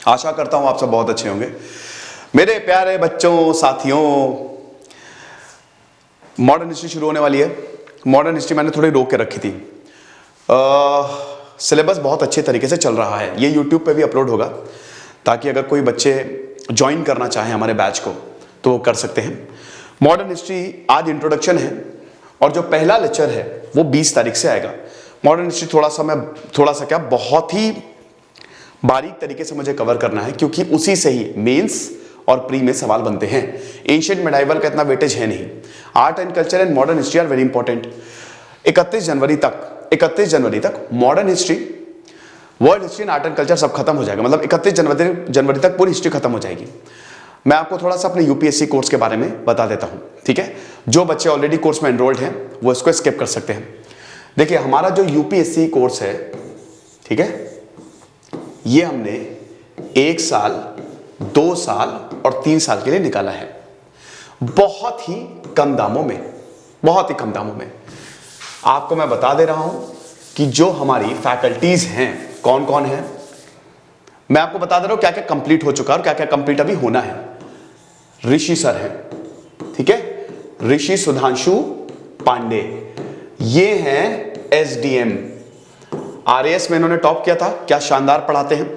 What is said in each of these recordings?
आशा करता हूं आप सब बहुत अच्छे होंगे। मेरे प्यारे बच्चों, साथियों, मॉडर्न हिस्ट्री शुरू होने वाली है। मॉडर्न हिस्ट्री मैंने थोड़ी रोक के रखी थी। सिलेबस बहुत अच्छे तरीके से चल रहा है। ये यूट्यूब पे भी अपलोड होगा ताकि अगर कोई बच्चे ज्वाइन करना चाहें हमारे बैच को तो वो कर सकते हैं। मॉडर्न हिस्ट्री आज इंट्रोडक्शन है और जो पहला लेक्चर है वो 20 तारीख से आएगा। मॉडर्न हिस्ट्री थोड़ा सा क्या बहुत ही बारीक तरीके से मुझे कवर करना है क्योंकि उसी से ही मेंस और प्री में सवाल बनते हैं। एंशिएंट मेडाइवल का इतना वेटेज है नहीं। Art and culture and modern history are very important. 31 जनवरी तक modern history, world history and art and culture सब खत्म हो जाएगा। मतलब 31 जनवरी तक पूरी हिस्ट्री खत्म हो जाएगी। मैं आपको थोड़ा सा अपने यूपीएससी कोर्स के बारे में बता देता हूं, ठीक है। जो बच्चे ऑलरेडी कोर्स में एनरोल्ड हैं वो इसको स्किप कर सकते हैं। देखिए, हमारा जो यूपीएससी कोर्स है, ठीक है, ये हमने 1 साल, 2 साल और 3 साल के लिए निकाला है। बहुत ही कम दामों में आपको मैं बता दे रहा हूं कि जो हमारी फैकल्टीज हैं कौन कौन है। मैं आपको बता दे रहा हूं क्या क्या कंप्लीट हो चुका है और क्या क्या कंप्लीट अभी होना है। ऋषि सर हैं, ठीक है, ऋषि सुधांशु पांडे, ये हैं एसडीएम। आरएएस में इन्होंने टॉप किया था। क्या शानदार पढ़ाते हैं।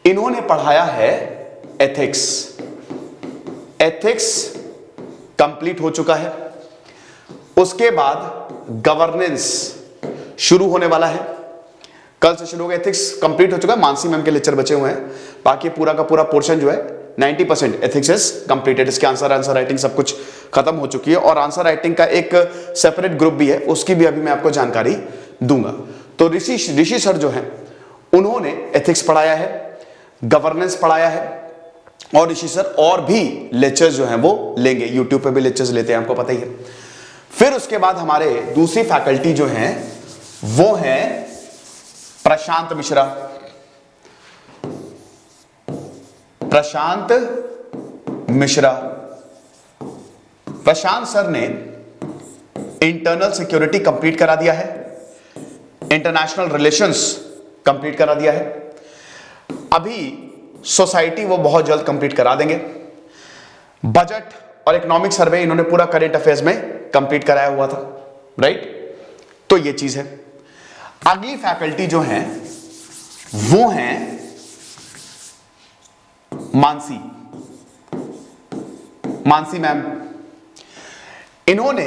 इन्होंने पढ़ाया है एथिक्स कंप्लीट हो चुका है। उसके बाद गवर्नेंस शुरू होने वाला है, कल से शुरू होगा। एथिक्स कंप्लीट हो चुका है, मानसी मैम के लेक्चर बचे हुए हैं। बाकी पूरा का पूरा पोर्शन जो है 90% एथिक्स इज कंप्लीटेड। इसके आंसर राइटिंग सब कुछ खत्म हो चुकी है और आंसर राइटिंग का एक सेपरेट ग्रुप भी है, उसकी भी अभी मैं आपको जानकारी दूंगा। तो ऋषि सर जो हैं उन्होंने एथिक्स पढ़ाया है, गवर्नेंस पढ़ाया है और ऋषि सर और भी लेक्चर्स जो हैं वो लेंगे। यूट्यूब पे भी लेक्चर्स लेते हैं, आपको पता ही है। फिर उसके बाद हमारे दूसरी फैकल्टी जो हैं वो हैं प्रशांत मिश्रा। प्रशांत सर ने इंटरनल सिक्योरिटी कंप्लीट करा दिया है, इंटरनेशनल रिलेशंस कंप्लीट करा दिया है। अभी सोसाइटी वो बहुत जल्द कंप्लीट करा देंगे। बजट और इकोनॉमिक सर्वे इन्होंने पूरा करंट अफेयर्स में कंप्लीट कराया हुआ था, राइट। तो ये चीज है। अगली फैकल्टी जो है वो हैं मानसी मैम। इन्होंने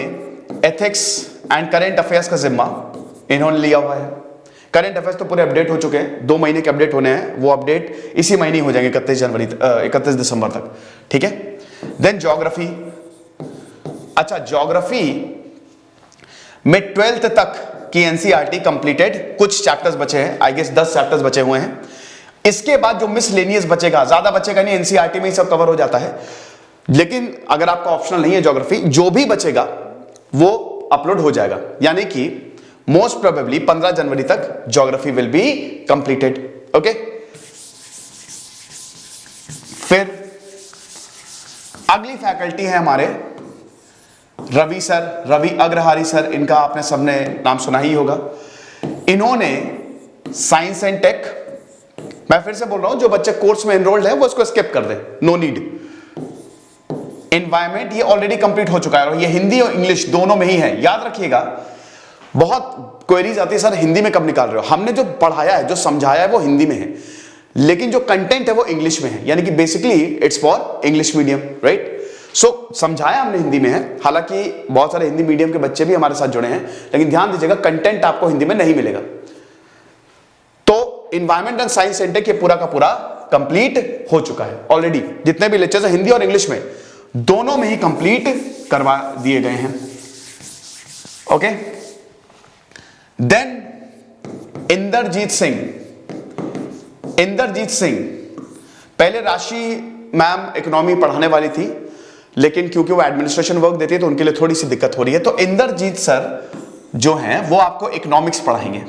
एथिक्स एंड करंट अफेयर्स का जिम्मा इन्होंने लिया हुआ है। करंट अफेयर्स तो पूरे अपडेट हो चुके हैं, 2 महीने के अपडेट होने हैं। वो अपडेट इसी महीने हो जाएंगे 31 दिसंबर तक, ठीक है। Then geography. अच्छा, ज्योग्राफी में 12th तक की एनसीईआरटी कंप्लीटेड। कुछ चैप्टर्स बचे हैं, आई गेस 10 चैप्टर्स बचे हुए हैं। इसके बाद जो मिसलेनियस बचेगा, ज्यादा बचेगा नहीं, एनसीईआरटी में ही सब कवर हो जाता है। लेकिन अगर आपका ऑप्शनल नहीं है ज्योग्राफी, जो भी बचेगा वो अपलोड हो जाएगा। यानी कि मोस्ट प्रोबेबली 15 जनवरी तक geography will be completed, okay. फिर अगली फैकल्टी है हमारे रवि अग्रहारी सर। इनका आपने सबने नाम सुना ही होगा। इन्होंने साइंस एंड टेक, मैं फिर से बोल रहा हूं, जो बच्चे कोर्स में एनरोल्ड है वो इसको स्किप कर दे, नो नीड। एनवायरमेंट ये ऑलरेडी कंप्लीट हो चुका है और ये हिंदी और इंग्लिश दोनों में ही है। याद रखिएगा, बहुत क्वेरीज आती है, सर हिंदी में कब निकाल रहे हो। हमने जो पढ़ाया है, जो समझाया है वो हिंदी में है, लेकिन जो कंटेंट है वो इंग्लिश में है। यानी कि basically it's for English medium, right. So समझाया हमने हिंदी में है। हालांकि बहुत सारे हिंदी मीडियम के बच्चे भी हमारे साथ जुड़े हैं, लेकिन ध्यान दीजिएगा कंटेंट आपको हिंदी में नहीं मिलेगा। तो environment and science and tech ये पूरा का पूरा कंप्लीट हो चुका है ऑलरेडी। जितने भी लेक्चर्स हैं हिंदी और इंग्लिश में, दोनों में ही कंप्लीट करवा दिए गए हैं, ओके। देन इंदरजीत सिंह, पहले राशि मैम इकोनॉमी पढ़ाने वाली थी, लेकिन क्योंकि वो एडमिनिस्ट्रेशन वर्क देती है तो उनके लिए थोड़ी सी दिक्कत हो रही है। तो इंदरजीत सर जो हैं वो आपको इकोनॉमिक्स पढ़ाएंगे।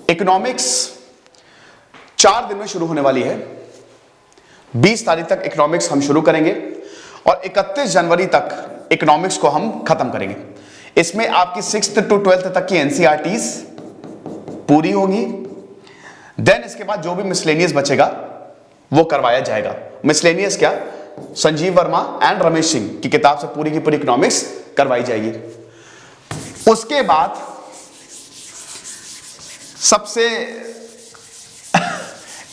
इकोनॉमिक्स 4 दिन में शुरू होने वाली है। 20 तारीख तक इकोनॉमिक्स हम शुरू करेंगे और 31 जनवरी तक इकोनॉमिक्स को हम खत्म करेंगे। इसमें आपकी 6th to 12th तक की एनसीईआरटीज पूरी होगी। देन इसके बाद जो भी मिसलेनियस बचेगा वो करवाया जाएगा। मिसलेनियस क्या, संजीव वर्मा एंड रमेश सिंह की किताब से पूरी की पूरी इकोनॉमिक्स करवाई जाएगी। उसके बाद सबसे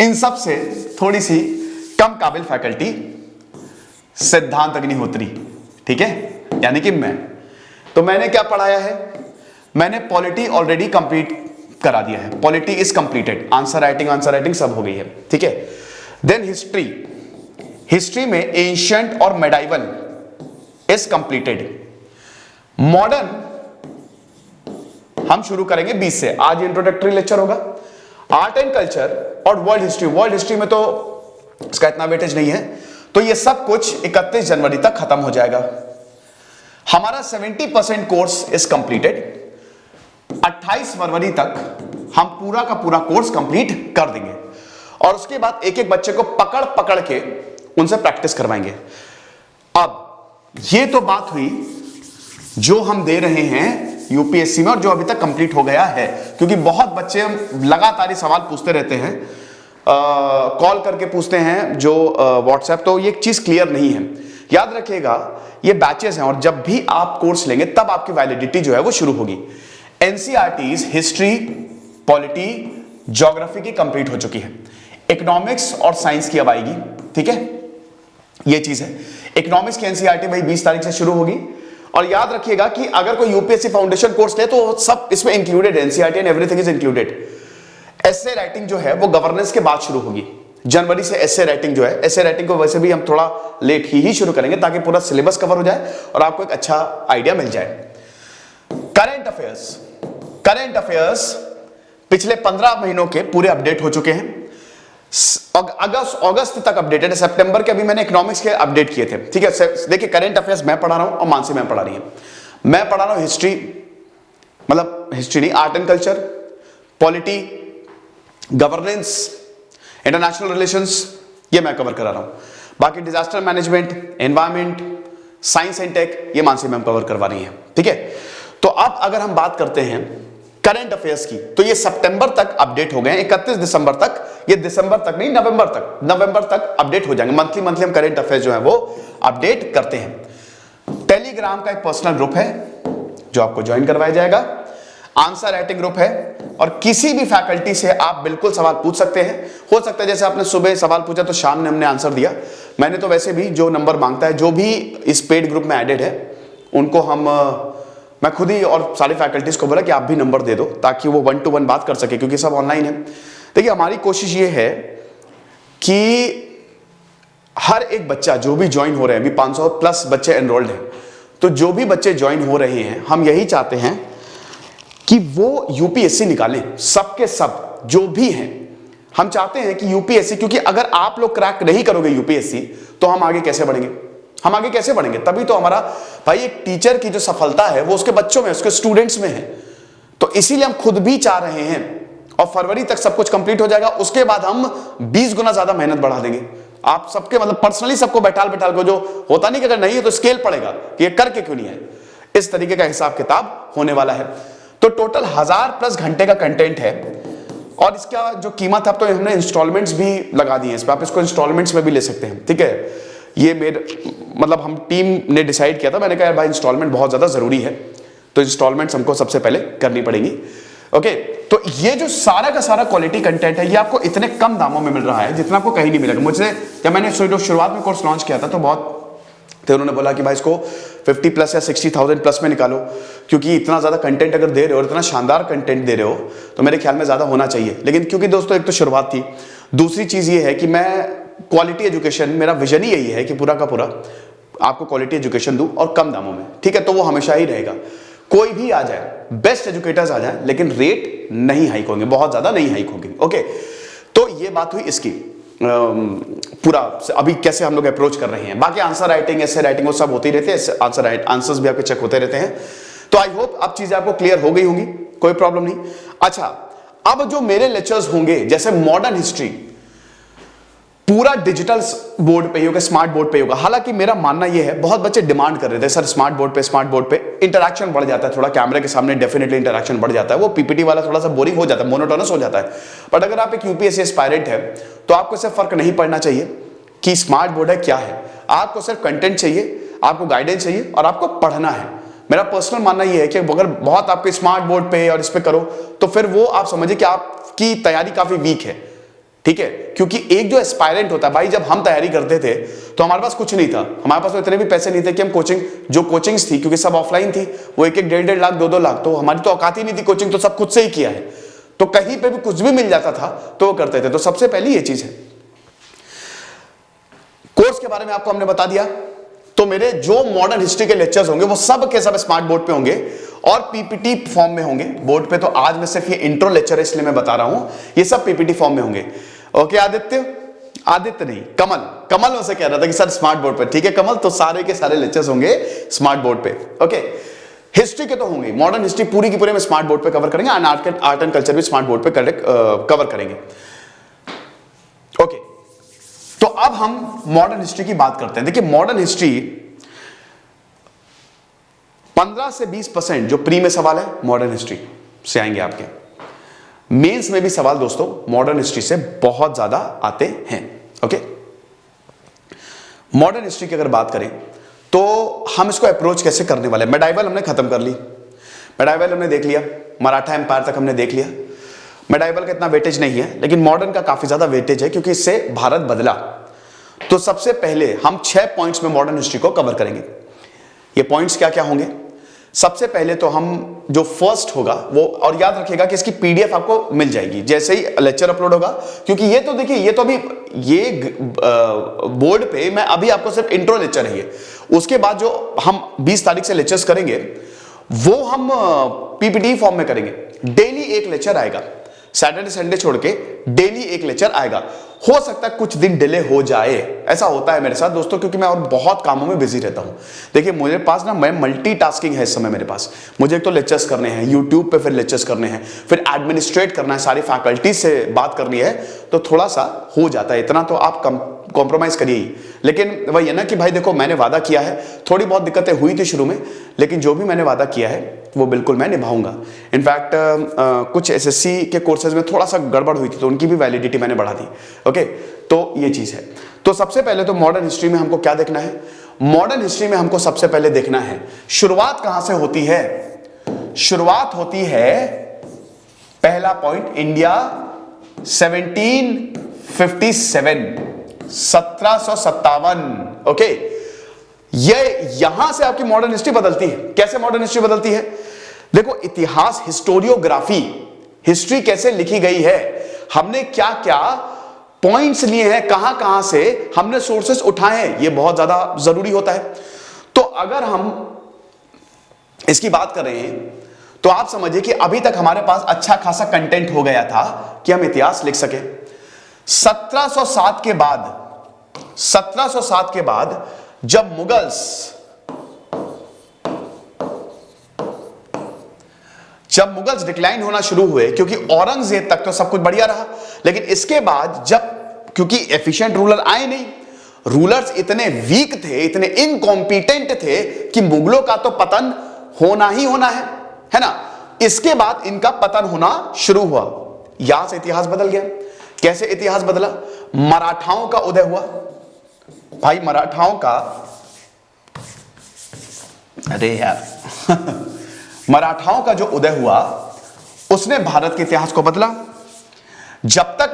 इन सब से थोड़ी सी कम काबिल फैकल्टी सिद्धांत अग्निहोत्री, ठीक है, यानी कि मैं। तो मैंने क्या पढ़ाया है, मैंने पॉलिटी ऑलरेडी कंप्लीट करा दिया है, polity is completed, answer writing सब हो गई है, ठीक है। देन हिस्ट्री, हिस्ट्री में एंशिएंट और मेडाइवल इज कंप्लीटेड। मॉडर्न हम शुरू करेंगे 20 से, आज इंट्रोडक्टरी लेक्चर होगा। आर्ट एंड कल्चर और वर्ल्ड हिस्ट्री में तो इसका इतना वेटेज नहीं है, तो ये सब कुछ 31 जनवरी तक खत्म हो जाएगा। हमारा 70% कोर्स इज कंप्लीटेड। 28 फरवरी तक हम पूरा का पूरा कोर्स कंप्लीट कर देंगे और उसके बाद एक एक बच्चे को पकड़ पकड़ के उनसे प्रैक्टिस करवाएंगे। अब ये तो बात हुई जो हम दे रहे हैं यूपीएससी में और जो अभी तक कंप्लीट हो गया है, क्योंकि बहुत बच्चे लगातार सवाल पूछते रहते हैं, कॉल करके पूछते हैं जो व्हाट्सएप, तो ये चीज क्लियर नहीं है। याद रखिएगा ये बैचेस हैं और जब भी आप कोर्स लेंगे तब आपकी वैलिडिटी जो है वो शुरू होगी। एनसीईआरटीज हिस्ट्री, पॉलिटी, ज्योग्राफी की कंप्लीट हो चुकी है, इकोनॉमिक्स और साइंस की अब आएगी, ठीक है, ये चीज है। इकोनॉमिक्स की एनसीईआरटी भाई 20 तारीख से शुरू होगी। और याद रखिएगा कि अगर कोई यूपीएससी फाउंडेशन कोर्स ले तो सब इसमें included, NCERT and everything is included. Essay writing जो है वो गवर्नेंस के बाद शुरू होगी, जनवरी से एसे राइटिंग जो है, एसे राइटिंग को वैसे भी हम थोड़ा लेट ही शुरू करेंगे ताकि पूरा सिलेबस कवर हो जाए और आपको एक अच्छा आइडिया मिल जाए। करंट अफेयर्स पिछले 15 महीनों के पूरे अपडेट हो चुके हैं। अगस्त तक अपडेटेड है, सितंबर के अभी मैंने इकोनॉमिक्स के अपडेट किए थे, ठीक है। देखिए करंट अफेयर्स मैं पढ़ा रहा हूं और मानसी मैम पढ़ा रही है। मैं पढ़ा रहा हूं हिस्ट्री, मतलब हिस्ट्री नहीं, art and culture, polity, governance, international relations, ये मैं कवर करा रहा हूं। बाकी disaster management, environment, science and tech, ये मानसी मैम कवर करवा रही है, ठीक है। तो अब अगर हम बात करते हैं करंट अफेयर्स की, तो ये सितंबर तक अपडेट हो गए हैं, 31 दिसंबर तक, ये दिसंबर तक नहीं, नवंबर तक अपडेट हो जाएंगे। मंथली हम करंट अफेयर्स जो है वो अपडेट करते हैं। टेलीग्राम का एक पर्सनल ग्रुप है जो आपको ज्वाइन करवाया जाएगा, आंसर राइटिंग ग्रुप है और किसी भी फैकल्टी से आप बिल्कुल सवाल पूछ सकते हैं। हो सकता है जैसे आपने सुबह सवाल पूछा तो शाम में हमने आंसर दिया, मैंने तो वैसे भी जो नंबर मांगता है, जो भी इस पेड ग्रुप में एडेड है उनको मैं खुद ही और सारी फैकल्टीज को बोला कि आप भी नंबर दे दो ताकि वो 1-to-1 बात कर सके, क्योंकि सब ऑनलाइन है। देखिए हमारी कोशिश ये है कि हर एक बच्चा जो भी ज्वाइन हो रहे हैं, अभी 500 प्लस बच्चे एनरोल्ड हैं, तो जो भी बच्चे ज्वाइन हो रहे हैं हम यही चाहते हैं कि वो यूपीएससी निकालें, सबके सब जो भी हैं। हम चाहते हैं कि यूपीएससी, क्योंकि अगर आप लोग क्रैक नहीं करोगे यूपीएससी तो हम आगे कैसे बढ़ेंगे, तभी तो हमारा भाई एक टीचर की जो सफलता है वो उसके बच्चों में, उसके स्टूडेंट्स में है। तो इसीलिए हम खुद भी चाह रहे हैं और फरवरी तक सब कुछ कंप्लीट हो जाएगा, उसके बाद हम 20 गुना ज्यादा मेहनत बढ़ा देंगे। आप सबके मतलब पर्सनली सबको बैठाल को, जो होता नहीं कि अगर नहीं है तो स्केल पड़ेगा कि ये करके क्यों नहीं है, इस तरीके का हिसाब किताब होने वाला है। तो टोटल 1000+ घंटे का कंटेंट है और इसका जो कीमत है, अब तो हमने इंस्टॉलमेंट्स भी लगा दिए हैं इस पर, आप इसको इंस्टॉलमेंट्स में भी ले सकते हैं, ठीक है। ये मेरे मतलब हम टीम ने डिसाइड किया था, मैंने कहा यार भाई इंस्टॉलमेंट बहुत ज्यादा जरूरी है, तो इंस्टॉलमेंट्स हमको सबसे पहले करनी पड़ेगी, ओके। तो ये जो सारा का सारा क्वालिटी कंटेंट है ये आपको इतने कम दामों में मिल रहा है जितना आपको कहीं नहीं मिलेगा। मुझसे जब मैंने शुरुआत में कोर्स लॉन्च किया था तो बहुत थे, उन्होंने बोला कि भाई इसको 50+ या 60,000+ में निकालो, क्योंकि इतना ज़्यादा कंटेंट अगर दे रहे हो और इतना शानदार कंटेंट दे रहे हो तो मेरे ख्याल में ज़्यादा होना चाहिए। लेकिन क्योंकि दोस्तों एक तो शुरुआत थी, दूसरी चीज़ ये है कि मैं क्वालिटी एजुकेशन, मेरा विजन ही यही है कि पूरा का पूरा आपको क्वालिटी एजुकेशन दूं और कम दामों में, ठीक है। तो वो हमेशा ही रहेगा, कोई भी आ जाए, बेस्ट एजुकेटर्स आ जाए, लेकिन रेट नहीं हाइक होंगे, बहुत ज़्यादा नहीं हाइक होंगे, ओके। तो ये बात हुई इसकी पूरा अभी कैसे हम लोग अप्रोच कर रहे हैं। बाकी आंसर राइटिंग, ऐसे राइटिंग वो सब होती रहते हैं, आंसर्स भी आपके चेक होते रहते हैं। तो आई होप अब चीजें आपको क्लियर हो गई होंगी, कोई प्रॉब्लम नहीं। अच्छा, अब जो मेरे लेक्चर्स होंगे जैसे मॉडर्न हिस्ट्री पूरा डिजिटल बोर्ड पे ही होगा, स्मार्ट बोर्ड पे होगा। हालांकि मेरा मानना यह है, बहुत बच्चे डिमांड कर रहे थे सर स्मार्ट बोर्ड पे इंटरैक्शन बढ़ जाता है, थोड़ा कैमरे के सामने डेफिनेटली इंटरैक्शन बढ़ जाता है, वो पीपीटी वाला थोड़ा सा बोरिंग हो जाता है, मोनोटोनस हो जाता है। बट अगर आप एक यूपीएससी एस्पायरेंट है तो आपको सिर्फ फर्क नहीं पड़ना चाहिए कि स्मार्ट बोर्ड है क्या है, आपको सिर्फ कंटेंट चाहिए, आपको गाइडेंस चाहिए और आपको पढ़ना है। मेरा पर्सनल मानना यह है कि अगर बहुत आपके स्मार्ट बोर्ड पे और इस पे करो तो फिर वो आप समझिए कि आपकी तैयारी काफी वीक है, ठीक है। क्योंकि एक जो एस्पायरेंट होता है भाई, जब हम तैयारी करते थे तो हमारे पास कुछ नहीं था, हमारे पास तो इतने भी पैसे नहीं थे कि हम कोचिंग, जो कोचिंग्स थी क्योंकि सब ऑफलाइन थी, वो 1-1, 1.5-1.5 लाख 2-2 लाख, तो हमारी तो औकात ही नहीं थी, कोचिंग तो सब खुद से ही किया है, तो कहीं पे भी कुछ भी मिल जाता था तो वो करते थे। तो सबसे पहली ये चीज है। कोर्स के बारे में आपको हमने बता दिया, तो मेरे जो मॉडर्न हिस्ट्री के लेक्चर्स होंगे वो सब के सब स्मार्ट बोर्ड पे होंगे और पीपीटी फॉर्म में होंगे बोर्ड पे। तो आज मैं सिर्फ ये इंट्रो लेक्चर है इसलिए मैं बता रहा हूं, ये सब पीपीटी फॉर्म में होंगे। ओके आदित्य नहीं, कमल मुझसे कह रहा था कि सर स्मार्ट बोर्ड पे, ठीक है कमल, तो सारे के सारे लेक्चर्स होंगे स्मार्ट बोर्ड पे। ओके, हिस्ट्री के तो होंगे, मॉडर्न हिस्ट्री पूरी की पूरी में स्मार्ट बोर्ड पे कवर करेंगे, आर्ट एंड कल्चर भी स्मार्ट बोर्ड पे कवर करेंगे। ओके, तो अब हम मॉडर्न हिस्ट्री की बात करते हैं। देखिए मॉडर्न हिस्ट्री 15 से 20% जो प्री में सवाल है मॉडर्न हिस्ट्री से आएंगे आपके। मेंस में भी सवाल दोस्तों मॉडर्न हिस्ट्री से बहुत ज्यादा आते हैं। ओके, मॉडर्न हिस्ट्री की अगर बात करें तो हम इसको अप्रोच कैसे करने वाले हैं। मेडाइवल हमने खत्म कर ली, मेडाइवल हमने देख लिया, मराठा एम्पायर तक हमने देख लिया। मेडाइवल का इतना वेटेज नहीं है, लेकिन मॉडर्न का काफी ज्यादा वेटेज है क्योंकि इससे भारत बदला। तो सबसे पहले हम 6 पॉइंट्स में मॉडर्न हिस्ट्री को कवर करेंगे। ये पॉइंट्स क्या क्या होंगे? सबसे पहले तो हम जो फर्स्ट होगा वो, और याद रखिएगा कि इसकी पीडीएफ आपको मिल जाएगी जैसे ही लेक्चर अपलोड होगा, क्योंकि ये तो देखिए ये तो अभी ये बोर्ड पे मैं अभी आपको सिर्फ इंट्रो लेक्चर है ये, उसके बाद जो हम 20 तारीख से लेक्चर्स करेंगे वो हम पीपीटी फॉर्म में करेंगे। डेली एक लेक्चर आएगा, सैटरडे संडे छोड़ के डेली एक लेक्चर आएगा। हो सकता है कुछ दिन डिले हो जाए, ऐसा होता है मेरे साथ दोस्तों, क्योंकि मैं और बहुत कामों में बिजी रहता हूं। देखिए मेरे पास ना, मैं मल्टीटास्किंग है इस समय मेरे पास। मुझे एक तो लेक्चर्स करने हैं यूट्यूब पे, फिर लेक्चर्स करने हैं, फिर एडमिनिस्ट्रेट करना है, सारी फैकल्टी से बात करनी है, तो थोड़ा सा हो जाता है। इतना तो आप कॉम्प्रोमाइज करिए ही। लेकिन वही है ना कि भाई देखो मैंने वादा किया है, थोड़ी बहुत दिक्कतें हुई थी शुरू में, लेकिन जो भी मैंने वादा किया है वो बिल्कुल मैं निभाऊंगा। इनफैक्ट कुछ एसएससी के कोर्सेज में थोड़ा सा गड़बड़ हुई थी तो उनकी भी वैलिडिटी मैंने बढ़ा दी। ओके, तो ये चीज है। तो सबसे पहले तो मॉडर्न हिस्ट्री में हमको क्या देखना है? मॉडर्न हिस्ट्री में हमको सबसे पहले देखना है शुरुआत कहां से होती है। शुरुआत होती है, पहला पॉइंट, इंडिया 1757। ओके, ये यहां से आपकी मॉडर्न हिस्ट्री बदलती है। कैसे मॉडर्न हिस्ट्री बदलती है? देखो इतिहास, हिस्टोरियोग्राफी, हिस्ट्री कैसे लिखी गई है, हमने क्या क्या पॉइंट्स लिए हैं, कहां कहां से हमने सोर्सेस उठाए हैं, ये बहुत ज्यादा जरूरी होता है। तो अगर हम इसकी बात कर रहे हैं तो आप समझिए कि अभी तक हमारे पास अच्छा खासा कंटेंट हो गया था कि हम इतिहास लिख सके। 1707 के बाद जब मुगल्स डिक्लाइन होना शुरू हुए, क्योंकि औरंगजेब तक तो सब कुछ बढ़िया रहा, लेकिन इसके बाद जब, क्योंकि एफिशिएंट रूलर आए नहीं, रूलर्स इतने वीक थे, इतने इनकॉम्पिटेंट थे कि मुगलों का तो पतन होना ही होना है ना। इसके बाद इनका पतन होना शुरू हुआ, यहां से इतिहास बदल गया। कैसे इतिहास बदला? मराठाओं का उदय हुआ। भाई मराठाओं का, अरे यार मराठाओं का जो उदय हुआ उसने भारत के इतिहास को बदला। जब तक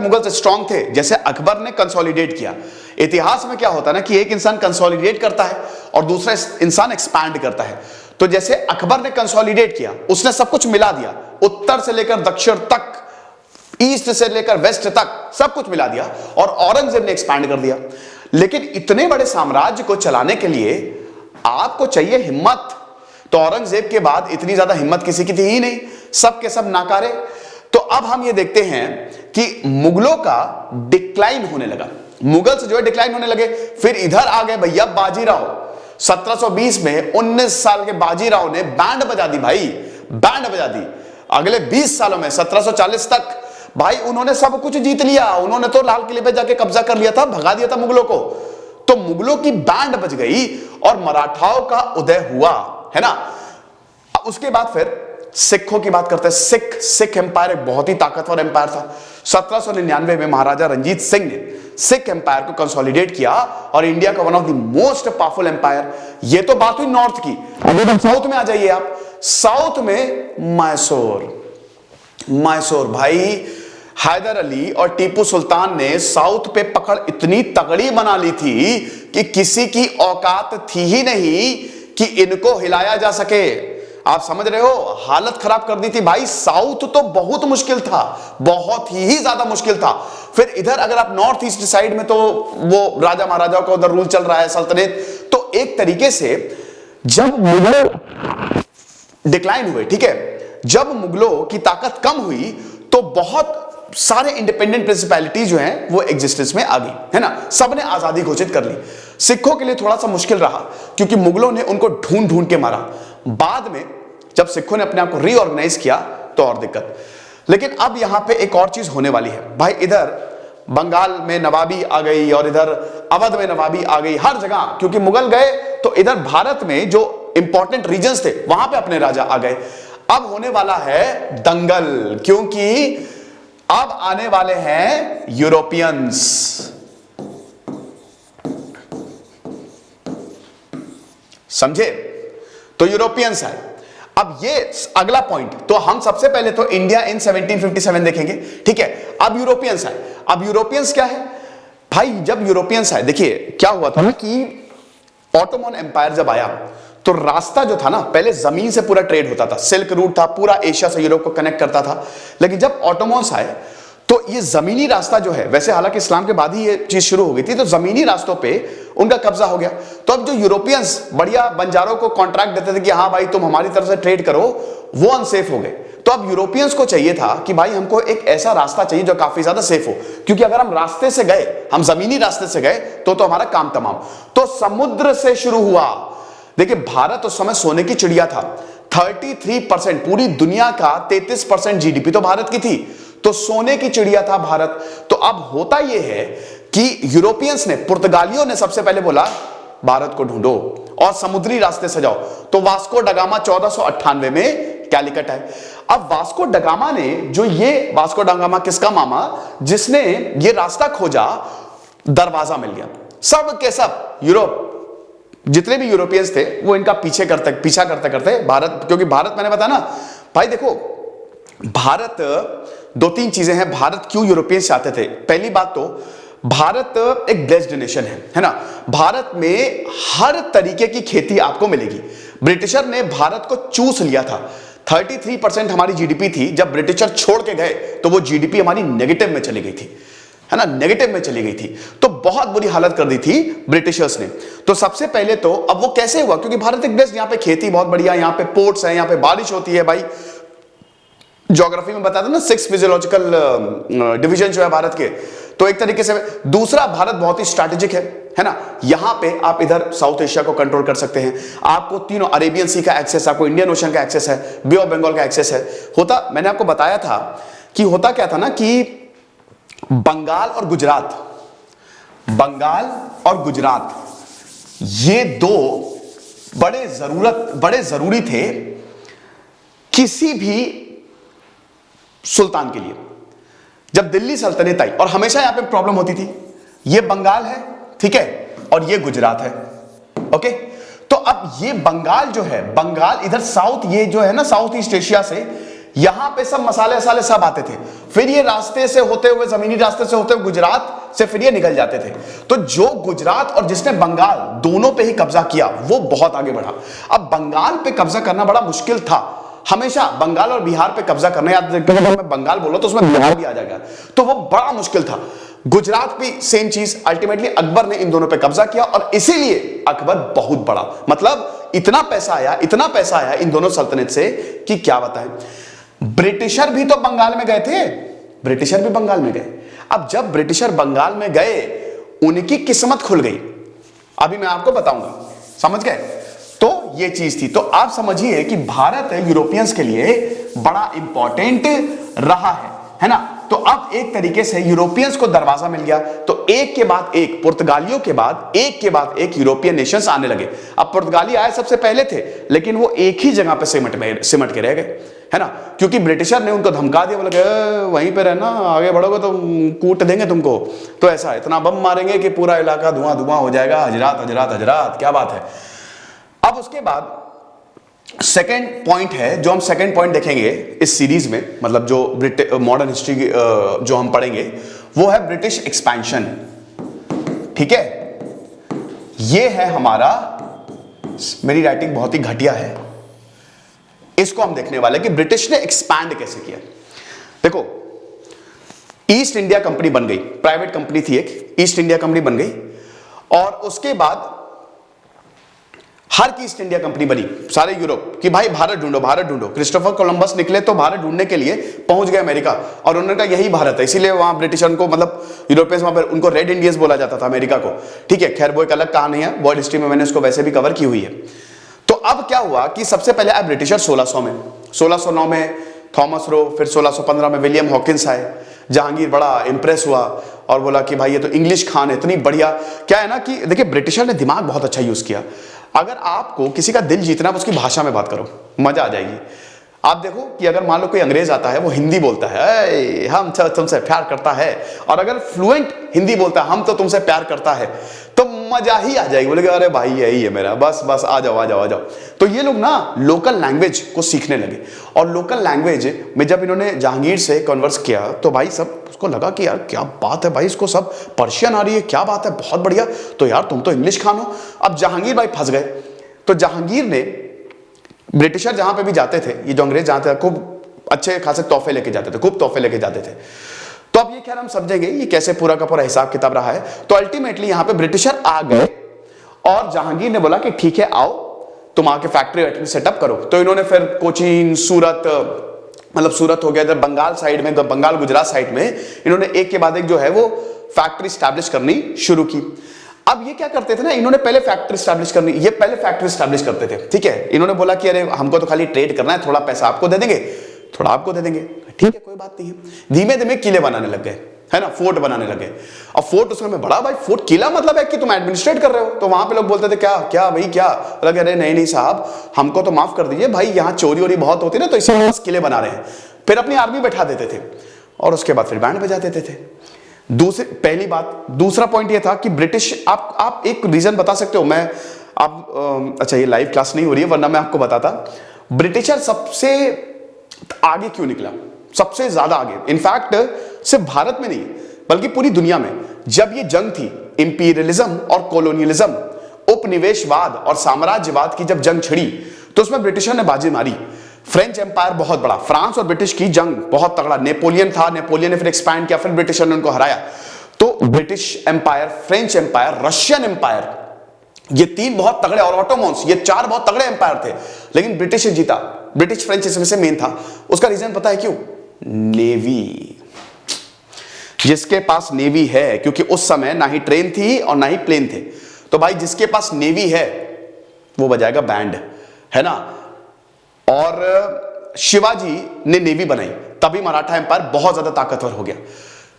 मुगल्स स्ट्रांग थे, जैसे अकबर ने कंसोलिडेट किया। इतिहास में क्या होता है ना कि एक इंसान कंसोलिडेट करता है और दूसरा इंसान एक्सपैंड करता है। तो जैसे अकबर ने कंसोलिडेट किया, उसने सब कुछ मिला दिया, उत्तर से लेकर दक्षिण तक, ईस्ट से लेकर वेस्ट तक सब कुछ मिला दिया, और औरंगजेब ने एक्सपैंड कर दिया। लेकिन इतने बड़े साम्राज्य को चलाने के लिए आपको चाहिए हिम्मत। तो औरंगजेब के बाद इतनी ज्यादा हिम्मत किसी की थी ही नहीं, सब के सब नाकारे। तो अब हम ये देखते हैं कि मुगलों का डिक्लाइन होने लगा, मुगल्स जो है डिक्लाइन होने लगे। फिर इधर आ गए भैया बाजीराव। 1720 में 19 साल के बाजीराव ने बैंड बजा दी भाई, बैंड बजा दी। अगले 20 सालों में 1740 तक भाई उन्होंने सब कुछ जीत लिया। उन्होंने तो लाल किले पे जाके कब्जा कर लिया था, भगा दिया था मुगलों को। तो मुगलों की बैंड बज गई और मराठाओं का उदय हुआ, है ना। उसके बाद फिर सिखों की बात करते हैं। सिख एम्पायर एक बहुत ही ताकतवर एम्पायर था। 1799 में महाराजा रंजीत सिंह ने सिख एम्पायर को कंसोलिडेट किया और इंडिया का one of the most powerful empire. ये तो बात हुई नॉर्थ की। अब एकदम साउथ में आ जाइए आप। साउथ में मैसूर भाई, हैदर अली और टीपू सुल्तान ने साउथ पे पकड़ इतनी तगड़ी बना ली थी कि किसी की औकात थी ही नहीं कि इनको हिलाया जा सके। आप समझ रहे हो, हालत खराब कर दी थी भाई। साउथ तो बहुत मुश्किल था, बहुत ही ज्यादा मुश्किल था। फिर इधर अगर आप नॉर्थ ईस्ट साइड में, तो वो राजा महाराजाओं का उधर रूल चल रहा है, सल्तनत। तो एक तरीके से जब मुगल डिक्लाइन हुए, ठीक है, जब मुगलों की ताकत कम हुई तो बहुत सारे इंडिपेंडेंट प्रिंसिपैलिटी जो हैं वो एग्जिस्टेंस में आ गई, है ना। सबने आजादी घोषित कर ली। सिखों के लिए थोड़ा सा मुश्किल रहा क्योंकि मुगलों ने उनको ढूंढ ढूंढ के मारा। बाद में जब सिखों ने अपने आप को रीऑर्गेनाइज किया तो और दिक्कत। लेकिन अब यहां पे एक और चीज होने वाली है भाई। इधर बंगाल में नवाबी आ गई और इधर अवध में नवाबी आ गई, हर जगह, क्योंकि मुगल गए तो इधर भारत में जो इंपॉर्टेंट रीजन्स थे वहां पे अपने राजा आ गए। अब होने वाला है दंगल, क्योंकि अब आने वाले हैं यूरोपियंस। समझे? तो यूरोपियंस है। अब ये अगला पॉइंट, तो हम सबसे पहले तो इंडिया इन 1757 देखेंगे, ठीक है। अब यूरोपियंस है। अब यूरोपियंस क्या है भाई? जब यूरोपियंस आए, देखिए क्या हुआ था ना कि ऑटोमन एम्पायर जब आया तो रास्ता जो था ना, पहले जमीन से पूरा ट्रेड होता था, सिल्क रूट था, पूरा एशिया से यूरोप को कनेक्ट करता था। लेकिन जब ऑटोमन्स आए तो ये जमीनी रास्ता जो है, वैसे हालांकि इस्लाम के बाद ही ये चीज शुरू हो गई थी, तो जमीनी रास्तों पे उनका कब्जा हो गया। तो अब जो यूरोपियंस बढ़िया बंजारों को कॉन्ट्रैक्ट देते थे कि हाँ भाई तुम हमारी तरफ से ट्रेड करो, वो अनसेफ हो गए। तो अब यूरोपियंस को चाहिए था कि भाई हमको एक ऐसा रास्ता चाहिए जो काफी ज्यादा सेफ हो, क्योंकि अगर हम रास्ते से गए, हम जमीनी रास्ते से गए तो हमारा काम तमाम। तो समुद्र से शुरू हुआ। देखिए भारत उस समय सोने की चिड़िया था। 33%, पूरी दुनिया का 33% जीडीपी तो भारत की थी, तो सोने की चिड़िया था भारत। तो अब होता यह है कि यूरोपियंस ने, पुर्तगालियों ने सबसे पहले बोला भारत को ढूंढो और समुद्री रास्ते से जाओ। तो वास्को डगामा 1498 में कैलिकट है। अब वास्को डगामा ने, जो ये वास्को डगामा किसका मामा, जिसने ये रास्ता खोजा, दरवाजा मिल गया। सब के सब यूरोप, जितने भी यूरोपियंस थे वो इनका पीछा करते करते भारत, क्योंकि भारत मैंने बताया ना भाई, देखो भारत, दो तीन चीजें हैं भारत क्यों यूरोपियंस चाहते थे। पहली बात तो भारत एक ब्लेस्ड नेशन है ना। भारत में हर तरीके की खेती आपको मिलेगी। ब्रिटिशर ने भारत को चूस लिया था। 33% हमारी जीडीपी थी, जब ब्रिटिशर छोड़ के गए तो वो जीडीपी हमारी नेगेटिव में चली गई थी, है ना, नेगेटिव में चली गई थी। तो बहुत बुरी हालत कर दी थी ब्रिटिशर्स ने। तो सबसे पहले तो अब वो कैसे हुआ, क्योंकि भारत एक बेस्ट, यहाँ पे खेती बहुत बढ़िया, यहाँ पे पोर्ट्स हैं, यहाँ पे बारिश होती है भाई। ज्योग्राफी में बताया था ना 6 फिजियोलॉजिकल डिवीजन जो है भारत के, तो एक तरीके से। दूसरा, भारत बहुत ही स्ट्रैटेजिक है ना। यहां पे आप इधर साउथ एशिया को कंट्रोल कर सकते हैं। आपको तीनों अरेबियन सी का एक्सेस, आपको इंडियन ओशन का एक्सेस है, बे ऑफ बंगाल का एक्सेस है। होता, मैंने आपको बताया था कि होता क्या था ना कि बंगाल और गुजरात ये दो बड़े जरूरी थे किसी भी सुल्तान के लिए। जब दिल्ली सल्तनत आई, और हमेशा यहां पे प्रॉब्लम होती थी, ये बंगाल है, ठीक है, और ये गुजरात है, ओके। तो अब ये बंगाल जो है, बंगाल इधर साउथ, ये जो है ना साउथ ईस्ट एशिया से, यहां पे सब मसाले वसाले सब आते थे। फिर ये रास्ते से होते हुए, जमीनी रास्ते से होते हुए गुजरात से फिर ये निकल जाते थे। तो जो गुजरात और जिसने बंगाल दोनों पे ही कब्जा किया वो बहुत आगे बढ़ा। अब बंगाल पे कब्जा करना बड़ा मुश्किल था। हमेशा बंगाल और बिहार पे कब्जा करना, याद रखिए अगर मैं बंगाल बोलो तो उसमें बिहार भी आ जाएगा, तो वो बड़ा मुश्किल था। गुजरात भी सेम चीज। अल्टीमेटली अकबर ने इन दोनों पे कब्जा किया और इसीलिए अकबर बहुत बड़ा, मतलब इतना पैसा आया इन दोनों सल्तनत से कि क्या बताएं। ब्रिटिशर भी तो बंगाल में गए थे, ब्रिटिशर भी बंगाल में गए। अब जब ब्रिटिशर बंगाल में गए, उनकी किस्मत खुल गई। अभी मैं आपको बताऊंगा, समझ गए। तो ये चीज थी। तो आप समझिए कि भारत यूरोपियंस के लिए बड़ा इंपॉर्टेंट रहा है ना। तो अब एक तरीके से यूरोपियंस को दरवाजा मिल गया। तो एक के बाद एक, पुर्तगालियों के बाद एक यूरोपियन नेशंस आने लगे। अब पुर्तगाली आए सबसे पहले थे, लेकिन वो एक ही जगह पे सिमट के रह गए, है ना, क्योंकि ब्रिटिशर ने उनको धमका दिया, बोले वहीं पे रहना, आगे बढ़ोगे तो कूट देंगे तुमको। तो ऐसा इतना बम मारेंगे कि पूरा इलाका धुआं धुआं हो जाएगा। हजरात हजरात हजरात, क्या बात है। अब उसके बाद सेकेंड पॉइंट है, जो हम सेकेंड पॉइंट देखेंगे इस सीरीज में, मतलब जो मॉडर्न हिस्ट्री जो हम पढ़ेंगे, वो है ब्रिटिश एक्सपेंशन। ठीक है, ये है हमारा, मेरी राइटिंग बहुत ही घटिया है, इसको हम देखने वाले कि ब्रिटिश ने एक्सपैंड कैसे किया। देखो, ईस्ट इंडिया कंपनी बन गई, प्राइवेट कंपनी थी एक, ईस्ट इंडिया कंपनी बन गई, और उसके बाद हर की ईस्ट इंडिया कंपनी बनी सारे यूरोप कि भाई भारत ढूंढो, भारत ढूंढो। क्रिस्टोफर कोलंबस निकले तो भारत ढूंढने के लिए पहुंच गए अमेरिका, और उन्होंने कहा यही भारत है, इसीलिए वहां ब्रिटिशर को, मतलब यूरोपियंस, वहां पर उनको रेड इंडियंस बोला जाता था अमेरिका को। ठीक है, खैर वो एक अलग कहानी है, वर्ल्ड हिस्ट्री में मैंने उसको वैसे भी कवर की हुई है। तो अब क्या हुआ कि सबसे पहले आए ब्रिटिशर 1609 में थॉमस रो, फिर 1615 में विलियम हॉकिंस आए। जहांगीर बड़ा इंप्रेस हुआ और बोला कि भाई ये तो इंग्लिश खान है, इतनी बढ़िया। क्या है ना कि देखिए, ब्रिटिशर ने दिमाग बहुत अच्छा यूज किया। अगर आपको किसी का दिल जीतना है, उसकी भाषा में बात करो, मजा आ जाएगी। आप देखो कि अगर मान लो कोई अंग्रेज आता है, वो हिंदी बोलता है, हम तुमसे प्यार करता है, और अगर फ्लुएंट हिंदी बोलता है, हम तो तुमसे प्यार करता है, तो मजा ही आ जाएगी। बोलेगा अरे भाई यही है मेरा, बस बस आ जाओ आ जाओ आ जाओ। तो ये लोग ना लोकल लैंग्वेज को सीखने लगे, और लोकल लैंग्वेज में जब इन्होंने जहांगीर से कन्वर्स किया, तो भाई सब उसको लगा कि यार क्या बात है भाई, इसको सब पर्शियन आ रही है, क्या बात है, बहुत बढ़िया। तो यार तुम तो इंग्लिश खान हो। अब जहांगीर भाई फंस गए। तो जहांगीर ने, ब्रिटिशर जहां पे भी जाते थे, ये जो अंग्रेज जाते थे, खूब अच्छे खासे तोहफे लेके जाते थे, खूब तोहफे लेके जाते थे। तो अब ये क्या हम समझेंगे ये कैसे पूरा का पूरा हिसाब किताब रहा है। तो अल्टीमेटली यहां पे ब्रिटिशर आ गए, और जहांगीर ने बोला कि ठीक है आओ, तुम आके फैक्ट्री वैक्ट्री सेटअप करो। तो इन्होंने फिर कोचीन, सूरत, मतलब सूरत हो गया इधर बंगाल साइड में, बंगाल गुजरात साइड में, इन्होंने एक के बाद एक जो है वो फैक्ट्री स्टैब्लिश करनी शुरू की। अब ये क्या करते थे ना, इन्होंने पहले फैक्ट्री स्टैब्लिश करनी, ये पहले फैक्ट्री स्टैब्लिश करते थे। ठीक है, इन्होंने बोला कि अरे हमको तो खाली ट्रेड करना है, थोड़ा पैसा आपको दे देंगे, थोड़ा आपको दे देंगे, ठीक है कोई बात नहीं है। धीमे धीमे किले बनाने लग गए, है ना, फोर्ट बनाने लगे। अब फोर्ट उस समय बड़ा, भाई फोर्ट, किला मतलब है कि तुम एडमिनिस्ट्रेट कर रहे हो। तो वहां पे लोग बोलते थे क्या क्या भाई क्या, लगे अरे नहीं नहीं साहब, हमको तो माफ कर दीजिए भाई, यहाँ चोरी वोरी बहुत होती है ना, तो इसलिए बस किले बना रहे हैं। फिर अपनी आर्मी बैठा देते थे, और उसके बाद फिर बैंड बजा देते थे। पहली बात। दूसरा पॉइंट ये था कि ब्रिटिश, आप एक रीजन बता सकते हो, मैं आप अच्छा ये लाइव क्लास नहीं हो रही है, वरना मैं आपको बताता ब्रिटिशर सबसे आगे क्यों निकला, सबसे ज्यादा आगे। इनफैक्ट सिर्फ भारत में नहीं बल्कि पूरी दुनिया में। जब ये जंग थी, इंपीरियलिज्म और कॉलोनियलिज्म, उपनिवेशवाद और साम्राज्यवाद की जब जंग छिड़ी, तो उसमें ब्रिटिशर ने बाजी मारी। फ्रेंच एम्पायर बहुत बड़ा, फ्रांस और ब्रिटिश की जंग बहुत तगड़ा, नेपोलियन था, नेपोलियन ने फिर एक्सपैंड किया, फिर ब्रिटिशर ने उनको हराया। तो British empire, French empire, Russian empire, ये तीन बहुत तगड़े, और ऑटोमन्स, ये चार बहुत तगड़े एम्पायर थे। लेकिन ब्रिटिश जीता, ब्रिटिश फ्रेंच इसमें से मेन था। उसका रीजन पता है क्यों? नेवी। जिसके पास नेवी है, क्योंकि उस समय ना ही ट्रेन थी और ना ही प्लेन थे, तो भाई जिसके पास नेवी है वो बजाएगा बैंड, है ना। और शिवाजी ने नेवी बनाई, तभी मराठा एम्पायर बहुत ज्यादा ताकतवर हो गया,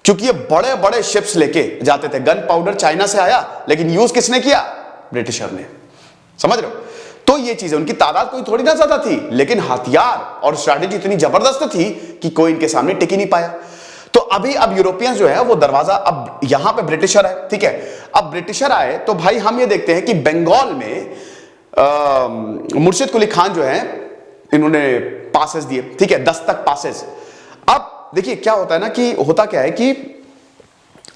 क्योंकि ये बड़े बड़े शिप्स लेके जाते थे। गन पाउडर चाइना से आया, लेकिन यूज किसने किया? ब्रिटिशर ने। समझ रहे हो? तो ये चीजें, उनकी तादाद कोई थोड़ी ना ज्यादा थी, लेकिन हथियार और स्ट्रैटेजी इतनी जबरदस्त थी कि कोई इनके सामने टिक ही नहीं पाया। तो अभी अब यूरोपियंस जो है वो दरवाजा, अब यहां पे ब्रिटिशर है, ठीक है। अब ब्रिटिशर आए तो भाई हम ये देखते हैं कि बंगाल में मुर्शिद कुली खान जो है, इन्होंने पासेस दिए, ठीक है, दस्तक पासेस। अब देखिए क्या होता है ना, कि होता क्या है कि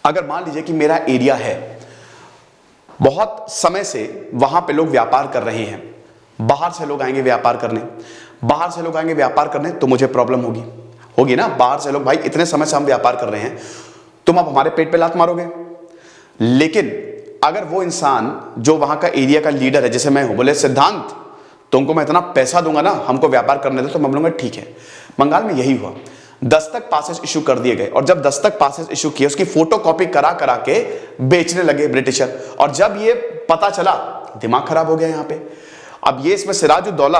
अगर मान लीजिए कि मेरा एरिया है, बहुत समय से वहां पे लोग व्यापार कर रहे हैं, बाहर से लोग आएंगे व्यापार करने, बाहर से लोग आएंगे व्यापार करने, तो मुझे प्रॉब्लम होगी ना। बाहर से लोग, भाई इतने समय से हम व्यापार कर रहे हैं, तुम अब हमारे पेट पे लात मारोगे। लेकिन अगर वो इंसान जो वहां का एरिया का लीडर है, जैसे मैं हूं, बोले सिद्धांत तुमको मैं इतना पैसा दूंगा ना, हमको व्यापार करने दो, तो मैं बोलूंगा ठीक है। बंगाल में यही हुआ, दस्तक पासेस इशू कर दिए गए, और जब दस्तक पासेस इशू किए, उसकी फोटो कॉपी करा करा के बेचने लगे ब्रिटिशर। और जब ये पता चला, दिमाग खराब हो गया यहाँ पे। अब ये इसमें सिराजुद्दौला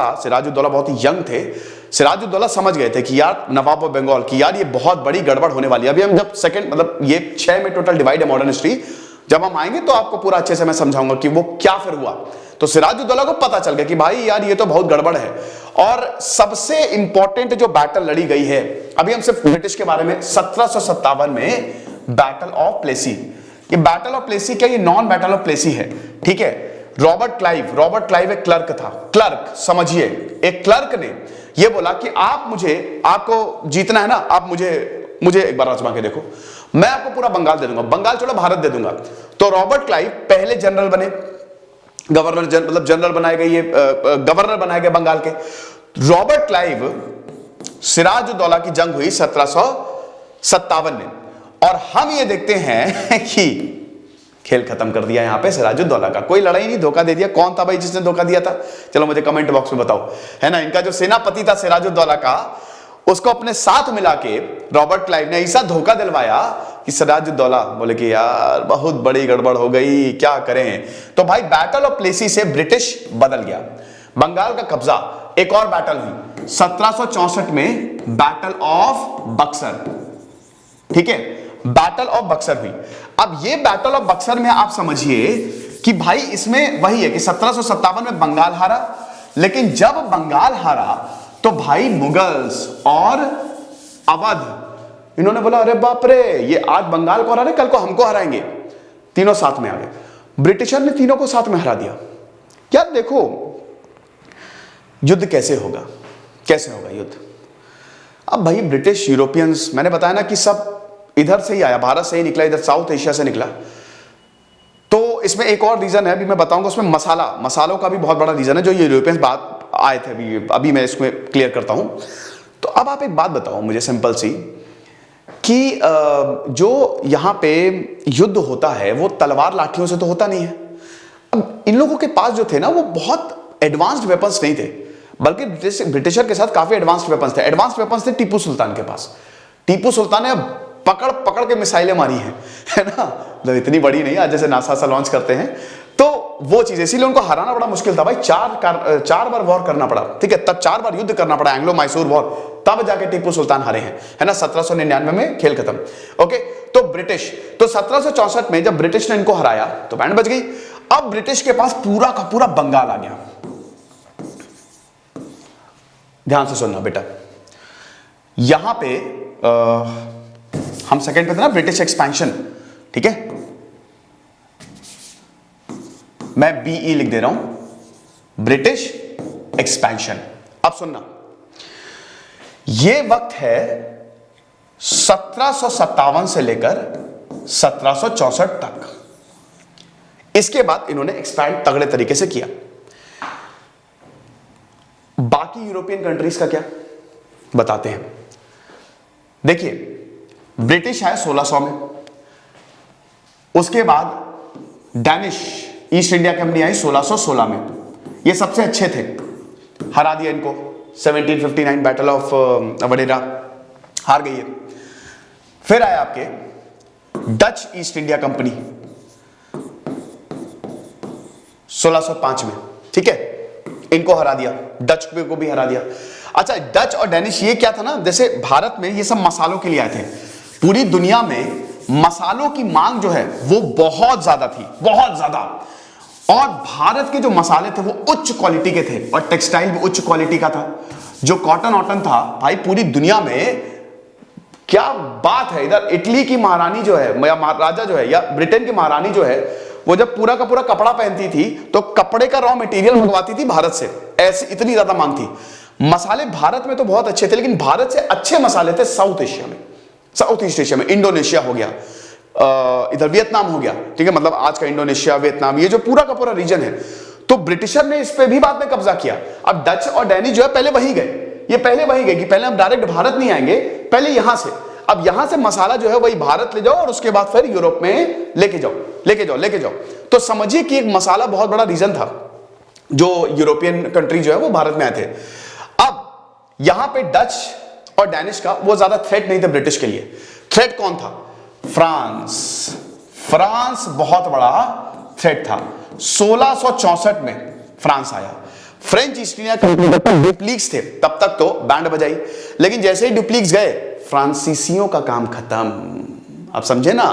बहुत ही यंग थे। सिराजुद्दौला समझ गए थे कि यार नवाब ऑफ बंगाल की यार ये बहुत बड़ी गड़बड़ होने वाली है। अभी हम जब सेकंड मतलब ये 6 में टोटल डिवाइड है मॉडर्न हिस्ट्री, जब हम आएंगे तो आपको पूरा अच्छे से मैं समझाऊंगा कि वो क्या फिर हुआ। तो सिराजुद्दौला को पता चल गया कि भाई यार ये तो बहुत गड़बड़ है। और सबसे इंपॉर्टेंट जो बैटल लड़ी गई है, अभी हम सिर्फ ब्रिटिश के बारे में, 1757 में बैटल ऑफ प्लेसी। ये बैटल ऑफ प्लेसी क्या, ये नॉन बैटल ऑफ प्लेसी है, ठीक है। रॉबर्ट क्लाइव एक क्लर्क था। क्लर्क समझिए, एक क्लर्क ने ये बोला कि आपको जीतना है ना, आप मुझे एक बार आजमा के देखो, मैं आपको पूरा बंगाल दे दूंगा, बंगाल छोड़ो भारत दे दूंगा। तो रॉबर्ट क्लाइव पहले जनरल बने, जनरल बनाए गए, ये गवर्नर बनाए गए बंगाल के। रॉबर्ट क्लाइव, सिराजुद्दौला की जंग हुई 1757 में, और हम ये देखते हैं कि खेल खत्म कर दिया यहां पे सिराजुद्दौला का। कोई लड़ाई नहीं, धोखा दे दिया। कौन था भाई जिसने धोखा दिया था? चलो मुझे कमेंट बॉक्स में बताओ, है ना। इनका जो सेनापति था सिराजुद्दौला का, उसको अपने साथ मिला के रॉबर्ट क्लाइव ने ऐसा धोखा दिलवाया कि सिराजुद्दौला बोले कि यार बहुत बड़ी गड़बड़ हो गई, क्या करें। तो भाई बैटल ऑफ प्लेसी से ब्रिटिश बदल गया, बंगाल का कब्जा। एक और बैटल हुई 1764 में, बैटल ऑफ बक्सर, ठीक है, बैटल ऑफ बक्सर हुई। अब ये बैटल ऑफ बक्सर में आप समझिए कि भाई इसमें वही है कि 1757 में बंगाल हारा, लेकिन जब बंगाल हारा तो भाई मुगल्स और अवध, इन्होंने बोला अरे बाप रे, ये आज बंगाल को हरा रहे, कल को हमको हराएंगे। तीनों साथ में आ गए। ब्रिटिशर ने तीनों को साथ में हरा दिया। क्या देखो युद्ध कैसे होगा युद्ध। अब भाई ब्रिटिश यूरोपियंस, मैंने बताया ना कि सब इधर से ही आया, भारत से ही निकला, इधर साउथ एशिया से निकला। तो इसमें एक और रीजन है, अभी मैं बताऊंगा। उसमें मसालों का भी बहुत बड़ा रीजन है, जो ये यूरोपियंस बात आए थे। अभी मैं इसमें क्लियर करता हूं। तो अब आप एक बात बताओ मुझे सिंपल सी, कि जो यहां पे युद्ध होता है वो तलवार लाठियों से तो होता नहीं है। अब इन लोगों के पास जो थे ना, वो बहुत एडवांस्ड वेपन्स नहीं थे, बल्कि ब्रिटिशर के साथ काफी एडवांस्ड वेपन्स थे। एडवांस्ड वेपन्स थे टीपू सुल्तान के पास। टीपू सुल्तान ने पकड़ पकड़ के मिसाइलें मारी हैं, है ना। मतलब इतनी बड़ी नहीं, आज जैसे नासा सा लॉन्च करते हैं, तो वो चीज, इसीलिए उनको हराना बड़ा मुश्किल था भाई। 4 बार वॉर करना पड़ा, ठीक है, तब 4 बार युद्ध करना पड़ा, एंग्लो मैसूर वॉर, तब जाके टीपू सुल्तान हारे हैं, है ना। 1799 में खेल खत्म। ओके, तो ब्रिटिश, तो 1764 में जब ब्रिटिश ने इनको हराया तो बैंड बज गई। अब ब्रिटिश के पास पूरा का पूरा बंगाल आ गया। ध्यान से सुनना बेटा, यहां पे हम सेकंड पे थे ना, ब्रिटिश एक्सपेंशन, ठीक है, मैं बीई लिख दे रहा हूं, ब्रिटिश एक्सपेंशन। अब सुनना, यह वक्त है 1757 से लेकर 1764 तक। इसके बाद इन्होंने एक्सपैंड तगड़े तरीके से किया। बाकी यूरोपियन कंट्रीज का क्या बताते हैं। देखिए, ब्रिटिश आए 1600 में, उसके बाद डैनिश ईस्ट इंडिया कंपनी आई 1616 में। ये सबसे अच्छे थे, हरा दिया इनको। 1759 बैटल ऑफ वडेरा, हार गई है। फिर आया आपके डच ईस्ट इंडिया कंपनी 1605 में, ठीक है, इनको हरा दिया, डच को भी हरा दिया। अच्छा, डच और डेनिश ये क्या था ना, जैसे भारत में ये सब मसालों के लिए आए थे। पूरी दुनिया में मसालों की मांग जो है वो बहुत ज्यादा थी, बहुत ज्यादा। और भारत के जो मसाले थे वो उच्च क्वालिटी के थे, और टेक्सटाइल भी उच्च क्वालिटी का था। जो कॉटन वॉटन था भाई, पूरी दुनिया में क्या बात है। इधर इटली की महारानी जो है, या महाराजा जो है, या ब्रिटेन की महारानी जो है, वो जब पूरा का पूरा कपड़ा पहनती थी तो कपड़े का रॉ मटेरियल मंगवाती थी भारत से। ऐसी इतनी ज्यादा मांग थी। मसाले भारत में तो बहुत अच्छे थे, लेकिन भारत से अच्छे मसाले थे साउथ एशिया में, साउथ ईस्ट एशिया में। इंडोनेशिया हो गया, इधर वियतनाम हो गया, ठीक है, मतलब आज का इंडोनेशिया, वियतनाम, ये जो पूरा का पूरा रीजन है। तो ब्रिटिशर ने इस पे भी बाद में कब्जा किया। अब डच और डैनिश जो है पहले वही गए, ये पहले वही गए कि पहले हम डायरेक्ट भारत नहीं आएंगे, पहले यहां से। अब यहां से मसाला जो है वही भारत ले जाओ, और उसके बाद फिर यूरोप में लेके जाओ। तो समझिए कि एक मसाला बहुत बड़ा रीजन था, जो यूरोपियन कंट्री जो है वो भारत में आए थे। अब यहां पे डच और डैनिश का वो ज्यादा थ्रेट नहीं थे ब्रिटिश के लिए। थ्रेट कौन था? फ्रांस बहुत बड़ा थ्रेट था। 1664 में फ्रांस आया। फ्रेंच ईस्ट इंडिया कंपनी जब तक डुप्लीक्स थे तब तक तो बैंड बजाई, लेकिन जैसे ही डुप्लीक्स गए फ्रांसीसियों का काम खत्म। आप समझे ना।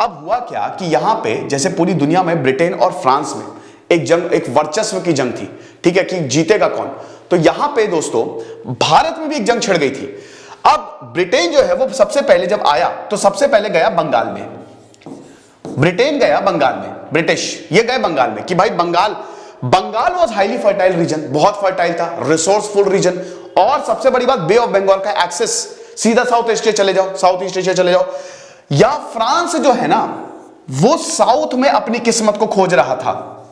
अब हुआ क्या कि यहां पे जैसे पूरी दुनिया में ब्रिटेन और फ्रांस में एक जंग, एक वर्चस्व की जंग थी, ठीक है, कि जीतेगा कौन। तो यहां पे दोस्तों भारत में भी एक जंग छिड़ गई थी। अब ब्रिटेन जो है वो सबसे पहले जब आया तो सबसे पहले गया बंगाल में। ब्रिटेन गया बंगाल में, ब्रिटिश ये गए बंगाल में कि भाई Bengal was highly fertile region, बहुत फर्टाइल था, रिसोर्सफुल रीजन, और सबसे बड़ी बात बे ऑफ बंगाल का एक्सेस, सीधा साउथ एशिया चले जाओ, साउथ ईस्ट एशिया चले जाओ। या फ्रांस जो है ना वो साउथ में अपनी किस्मत को खोज रहा था,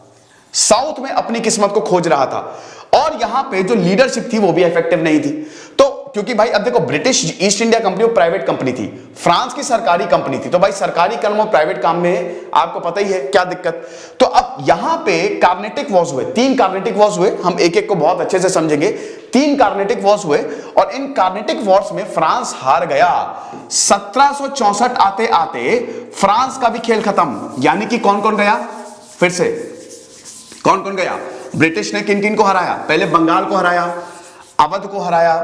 साउथ में अपनी किस्मत को खोज रहा था, और यहां पे जो लीडरशिप थी वो भी इफेक्टिव नहीं थी। तो क्योंकि भाई अब देखो British east India company private company थी, फ्रांस की सरकारी कंपनी थी, तो भाई सरकारी काम और प्राइवेट काम में आपको पता ही है क्या दिक्कत। तो अब यहां पे कार्नेटिक वॉर्स हुए, 3 कार्नेटिक वॉर्स हुए, हम एक एक को बहुत अच्छे से समझेंगे। 3 कार्नेटिक वॉर्स हुए और इन कार्नेटिक वॉर्स में फ्रांस हार गया। 1764 आते आते फ्रांस का भी खेल खत्म। यानी कि कौन कौन गया, फिर से कौन कौन गया, ब्रिटिश ने किन किन को हराया, पहले बंगाल को हराया, अवध को हराया,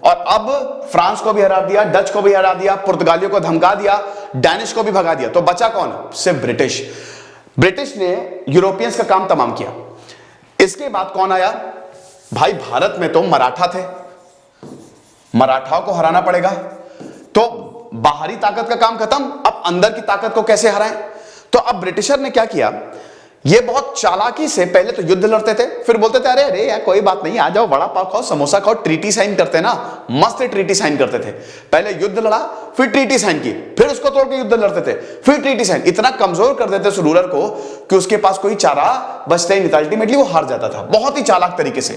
और अब फ्रांस को भी हरा दिया, डच को भी हरा दिया, पुर्तगालियों को धमका दिया, डैनिश को भी भगा दिया। तो बचा कौन, सिर्फ ब्रिटिश। ब्रिटिश ने यूरोपियंस का काम तमाम किया। इसके बाद कौन आया, भाई भारत में तो मराठा थे, मराठाओं को हराना पड़ेगा। तो बाहरी ताकत का काम खत्म, अब अंदर की ताकत को कैसे हराएं। तो अब ब्रिटिशर ने क्या किया, ये बहुत चालाकी से पहले तो युद्ध लड़ते थे, फिर बोलते थे अरे अरे यार कोई बात नहीं, आ जाओ वड़ा पाव खाओ, समोसा खाओ, ट्रीटी साइन करते ना, मस्त ट्रीटी साइन करते थे। पहले युद्ध लड़ा, फिर ट्रीटी साइन की, फिर उसको तोड़ के युद्ध लड़ते थे, फिर ट्रीटी साइन। इतना कमजोर कर देते उस रूलर को कि उसके पास कोई चारा बचता ही नहीं था, अल्टीमेटली वो हार जाता था बहुत ही चालाक तरीके से।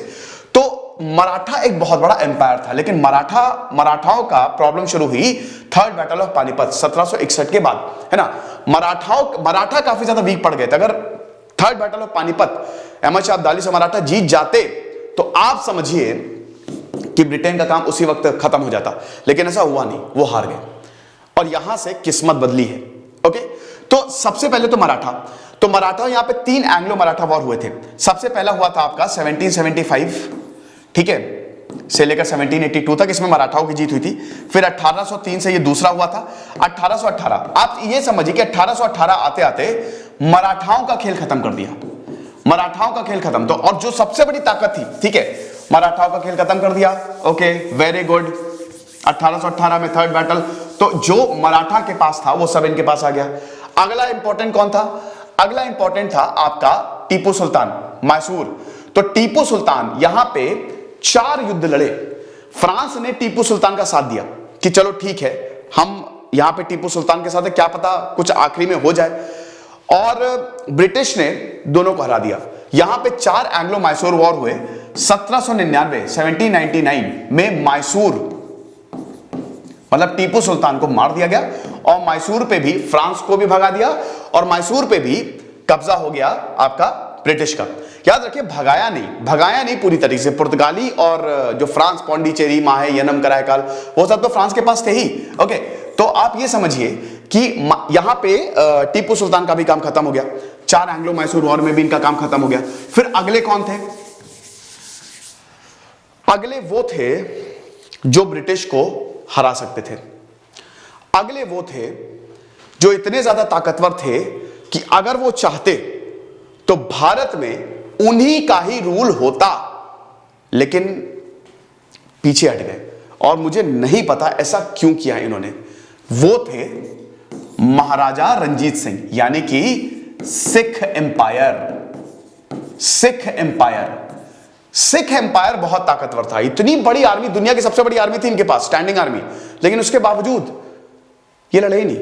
तो मराठा एक बहुत बड़ा एम्पायर था, लेकिन मराठाओं का प्रॉब्लम शुरू हुई थर्ड बैटल ऑफ पानीपत 1761 के बाद, है ना। मराठा काफी ज्यादा वीक पड़ गए थे। अगर third battle of Panipat Ahmad Shah Abdali से मराठा जीत जाते तो आप समझिए कि ब्रिटेन का काम उसी वक्त खत्म हो जाता, लेकिन ऐसा हुआ नहीं, वो हार गए और यहां से किस्मत बदली है। ओके, तो सबसे पहले तो मराठा यहां पे 3 एंग्लो मराठा वॉर हुए थे। सबसे पहला हुआ था आपका 1775, ठीक है, से लेकर 1782 तक, इसमें मराठाओं की जीत हुई थी। फिर 1803 से ये दूसरा हुआ था। 1818, आप ये समझिए कि 1818 आते आते मराठाओं का खेल खत्म कर दिया, मराठाओं का खेल खत्म। तो और जो सबसे बड़ी ताकत थी, ठीक है, मराठाओं का खेल खत्म कर दिया। Okay, very good. 1818 में थर्ड बैटल, तो जो मराठा के पास था वो सब इनके पास आ गया। अगला इंपॉर्टेंट कौन था, अगला इंपॉर्टेंट था आपका टीपू सुल्तान, मैसूर। तो टीपू सुल्तान यहां पे 4 युद्ध लड़े। फ्रांस ने टीपू सुल्तान का साथ दिया कि चलो ठीक है, हम यहां पे टीपू सुल्तान के साथ है, क्या पता कुछ आखिरी में हो जाए। और ब्रिटिश ने दोनों को हरा दिया। यहां पे 4 एंग्लो मैसूर वॉर हुए। 1799 में मैसूर, मतलब टीपू सुल्तान को मार दिया गया और मैसूर पे भी फ्रांस को भी भगा दिया और मैसूर पे भी कब्जा हो गया आपका ब्रिटिश का। याद रखिए, भगाया नहीं पूरी तरीके से। पुर्तगाली और जो फ्रांस, पौंडीचेरी, माहे, यनम, करायकाल, वो सब तो फ्रांस के पास थे ही। ओके, तो आप ये समझिए कि यहां पे टीपू सुल्तान का भी काम खत्म हो गया। 4 एंग्लो मैसूर वॉर में भी इनका काम खत्म हो गया। फिर अगले कौन थे, अगले वो थे जो ब्रिटिश को हरा सकते थे। अगले वो थे जो इतने ज्यादा ताकतवर थे कि अगर वो चाहते तो भारत में उन्हीं का ही रूल होता, लेकिन पीछे हट गए। और मुझे नहीं पता ऐसा क्यों किया इन्होंने। वो थे महाराजा रंजीत सिंह, यानी कि सिख एम्पायर। सिख एम्पायर बहुत ताकतवर था। इतनी बड़ी आर्मी, दुनिया की सबसे बड़ी आर्मी थी इनके पास, स्टैंडिंग आर्मी, लेकिन उसके बावजूद ये लड़े ही नहीं।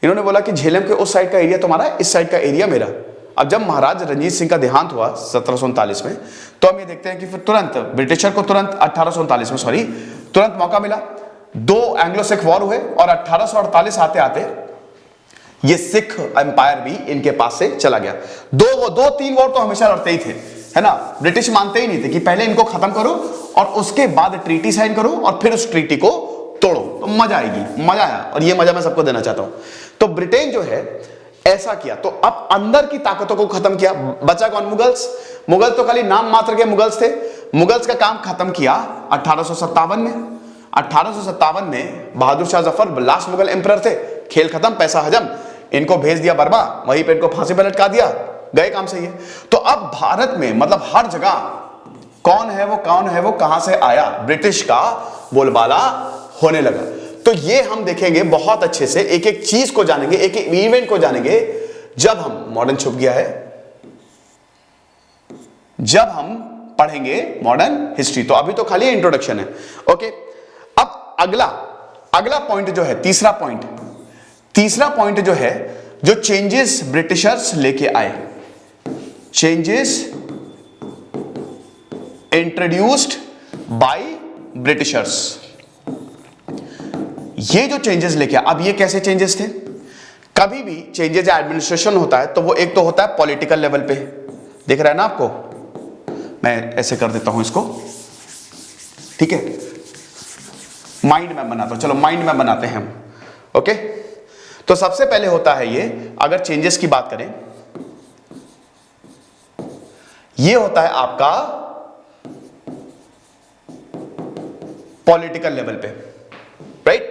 इन्होंने बोला कि झेलम के उस साइड का एरिया तुम्हारा, इस साइड का एरिया मेरा। अब जब महाराज रंजीत सिंह का देहांत हुआ 1739 में, तो हम ये देखते हैं कि फिर तुरंत ब्रिटिशर को 1839 में तुरंत मौका मिला। 2 एंग्लो सिख वॉर हुए और 1848 आते आते ये सिख एम्पायर भी इनके पास से चला गया। 2-3 वॉर तो हमेशा लड़ते ही थे, है ना। ब्रिटिश मानते ही नहीं थे कि पहले इनको खत्म करो और उसके बाद ट्रीटी साइन करो और फिर उस ट्रीटी को तोड़ो, तो मजा आएगी। मजा आया और ये मजा मैं सबको देना चाहता हूं। तो ब्रिटेन जो है ऐसा किया। तो अब अंदर की ताकतों को खत्म किया। बचा कौन? मुगल्स। मुगल तो खाली नाम मात्र के मुगल्स थे। मुगल्स का काम खत्म किया 1857 में। 1857 में बहादुर शाह जफर लास्ट मुगल एम्परर थे। खेल खत्म, पैसा हजम, इनको भेज दिया बर्मा, वहीं पे इनको फांसी पर लटका दिया, गए काम सही है। तो अब भारत में मतलब हर जगह कौन है वो, कहां से आया, ब्रिटिश का बोलबाला होने लगा। तो ये हम देखेंगे बहुत अच्छे से, एक एक चीज को जानेंगे, एक एक इवेंट को जानेंगे जब हम मॉडर्न छुप गया है, जब हम पढ़ेंगे मॉडर्न हिस्ट्री। तो अभी तो खाली इंट्रोडक्शन है। ओके, अब अगला पॉइंट जो है, तीसरा पॉइंट जो है, जो चेंजेस ब्रिटिशर्स लेके आए, चेंजेस इंट्रोड्यूस्ड बाय ब्रिटिशर्स। ये जो चेंजेस लेके आए, अब ये कैसे चेंजेस थे? कभी भी चेंजेस या एडमिनिस्ट्रेशन होता है तो वो एक तो होता है पॉलिटिकल लेवल पे, दिख रहा है ना आपको, मैं ऐसे कर देता हूं इसको, ठीक है, माइंड मैप बनाता हूं, चलो माइंड मैप बनाते हैं हम। ओके, तो सबसे पहले होता है ये, अगर चेंजेस की बात करें, ये होता है आपका पॉलिटिकल लेवल पे, राइट?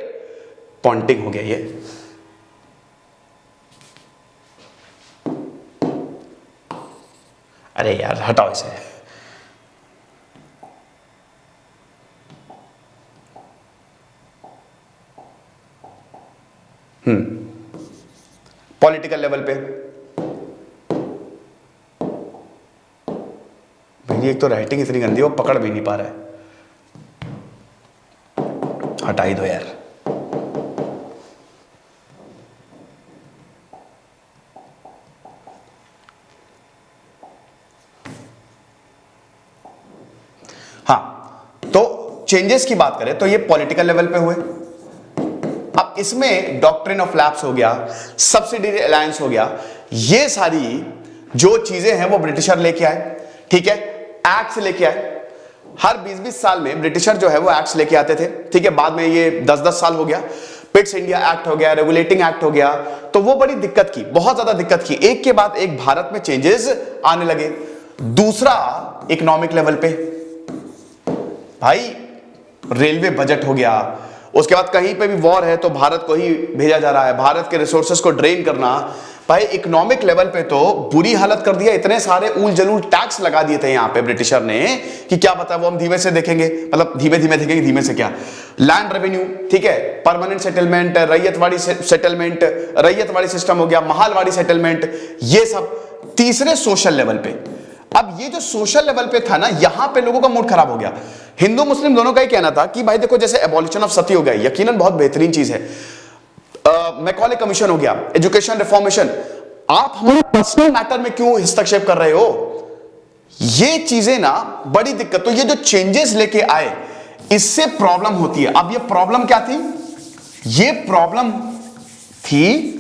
पॉइंटिंग हो गया ये। अरे यार हटाओ इसे। पॉलिटिकल लेवल पे मेरी एक तो राइटिंग इतनी गंदी है, वो पकड़ भी नहीं पा रहा है, हटा ही दो यार। हाँ, तो चेंजेस की बात करें तो ये पॉलिटिकल लेवल पे हुए। अब इसमें डॉक्ट्रिन ऑफ लैप्स हो गया, सब्सिडियरी अलायंस हो गया, ये सारी जो चीजें हैं वो ब्रिटिशर लेके आए, ठीक है, एक्ट्स लेके आए। हर 20-20 साल में ब्रिटिशर जो है वो एक्ट्स लेके आते थे, ठीक है। बाद में ये 10-10 साल हो गया, पिट्स इंडिया एक्ट हो गया, रेगुलेटिंग एक्ट हो गया, तो वो बड़ी दिक्कत की, बहुत ज्यादा दिक्कत की। एक के बाद एक भारत में चेंजेस आने लगे। दूसरा, इकोनॉमिक लेवल पे भाई रेलवे बजट हो गया, उसके बाद कहीं पे भी वॉर है तो भारत को ही भेजा जा रहा है, भारत के रिसोर्सेस को ड्रेन करना। भाई इकोनॉमिक लेवल पे तो बुरी हालत कर दिया, इतने सारे ऊल जलूल टैक्स लगा दिए थे यहाँ पे ब्रिटिशर ने कि क्या पता, वो हम धीमे से देखेंगे, मतलब धीमे धीमे देखेंगे, धीमे से क्या, लैंड रेवेन्यू, ठीक है, permanent settlement, ryotwari settlement, ryotwari system हो गया, महालवाड़ी सेटलमेंट, ये सब। तीसरे, सोशल लेवल पे। अब ये जो सोशल लेवल पे था ना, यहां पे लोगों का मूड खराब हो गया। हिंदू मुस्लिम दोनों का ही कहना था कि भाई देखो, जैसे एबॉलिशन ऑफ सती हो गया, यकीनन बहुत बेहतरीन चीज है, मैकॉले कमीशन हो गया, एजुकेशन रिफॉर्मेशन, आप हमारे पर्सनल मैटर में क्यों हस्तक्षेप कर रहे हो? ये चीजें ना बड़ी दिक्कत। तो ये जो चेंजेस लेके आए, इससे प्रॉब्लम होती है। अब ये प्रॉब्लम क्या थी? ये प्रॉब्लम थी,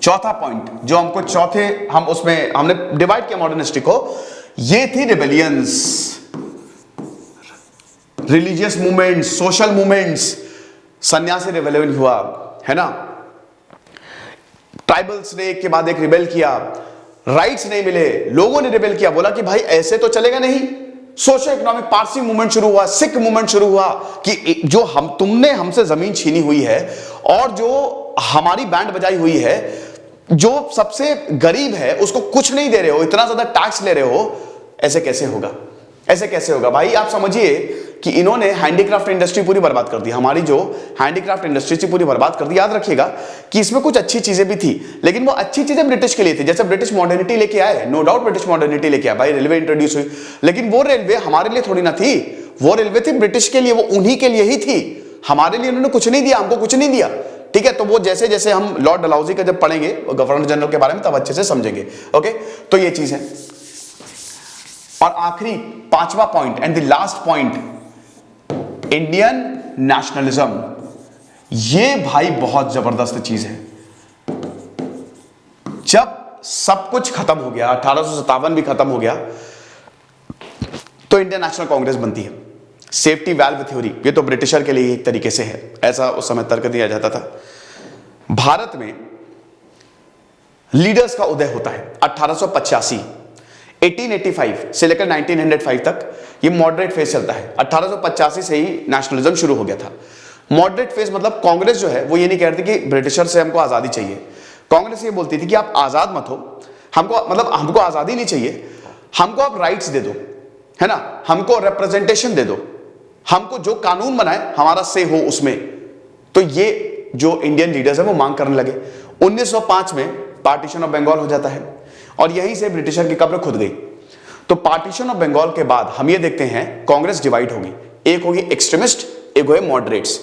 चौथा पॉइंट जो हमको चौथे, हम उसमें हमने डिवाइड किया मॉडर्न हिस्ट्री को, ये थी rebellions, religious movements, social movements, सन्यासी रिबेलियन हुआ है ना, ट्राइबल्स ने एक के बाद एक रिबेल किया, राइट्स नहीं मिले, लोगों ने रिबेल किया, बोला कि भाई ऐसे तो चलेगा नहीं। सोशो इकोनॉमिक पारसी मूवमेंट शुरू हुआ, सिख मूवमेंट शुरू हुआ कि जो तुमने हमसे जमीन छीनी हुई है और जो हमारी बैंड बजाई हुई है, जो सबसे गरीब है उसको कुछ नहीं दे रहे हो, इतना ज्यादा टैक्स ले रहे हो, ऐसे कैसे होगा? ऐसे कैसे होगा भाई? आप समझिए कि इन्होंने हैंडीक्राफ्ट इंडस्ट्री पूरी बर्बाद कर दी, हमारी जो हैंडीक्राफ्ट इंडस्ट्री थी पूरी बर्बाद कर दी। याद रखिएगा कि इसमें कुछ अच्छी चीजें भी थी, लेकिन वो अच्छी चीजें ब्रिटिश के लिए थी। जैसे ब्रिटिश मॉडर्निटी लेके आए, नो डाउट ब्रिटिश मॉडर्निटी लेके आए, भाई रेलवे इंट्रोड्यूस हुई, लेकिन वो रेलवे हमारे लिए थोड़ी ना थी, वो रेलवे थी ब्रिटिश के लिए, वो उन्हीं के लिए ही थी, हमारे लिए उन्होंने कुछ नहीं दिया, हमको कुछ नहीं दिया, ठीक है। तो वो जैसे जैसे हम लॉर्ड डलहौजी का जब पढ़ेंगे गवर्नर जनरल के बारे में, तब अच्छे से समझेंगे। ओके, तो ये चीज है। और आखिरी पांचवा point and the last point, Indian nationalism. ये भाई बहुत जबरदस्त चीज है। जब सब कुछ खत्म हो गया, 1857 भी खत्म हो गया, तो इंडियन नेशनल कांग्रेस बनती है। सेफ्टी वैल्व थ्योरी, ये तो ब्रिटिशर के लिए एक तरीके से है, ऐसा उस समय तर्क दिया जाता था। भारत में लीडर्स का उदय होता है 1885। 1885 से लेकर 1905 तक ये मॉडरेट फेज चलता है। 1885 से ही नेशनलिज्म शुरू हो गया था। मॉडरेट फेज मतलब कांग्रेस जो है वो ये नहीं कह रही थी कि ब्रिटिशर से हमको आजादी चाहिए। कांग्रेस ये बोलती थी कि आप आजाद मत हो, हमको मतलब हमको आजादी नहीं चाहिए, हमको आप राइट्स दे दो, है ना, हमको रिप्रेजेंटेशन दे दो, हमको जो कानून बनाए हमारा से हो उसमें। तो ये जो इंडियन लीडर्स है वो मांग करने लगे। 1905 में पार्टीशन ऑफ बंगाल हो जाता है और यहीं से ब्रिटिशर की कब्र खुद गई। तो पार्टीशन ऑफ बंगाल के बाद हम ये देखते हैं कांग्रेस डिवाइड होगी, एक होगी एक्सट्रीमिस्ट, एक होगी मॉडरेट्स।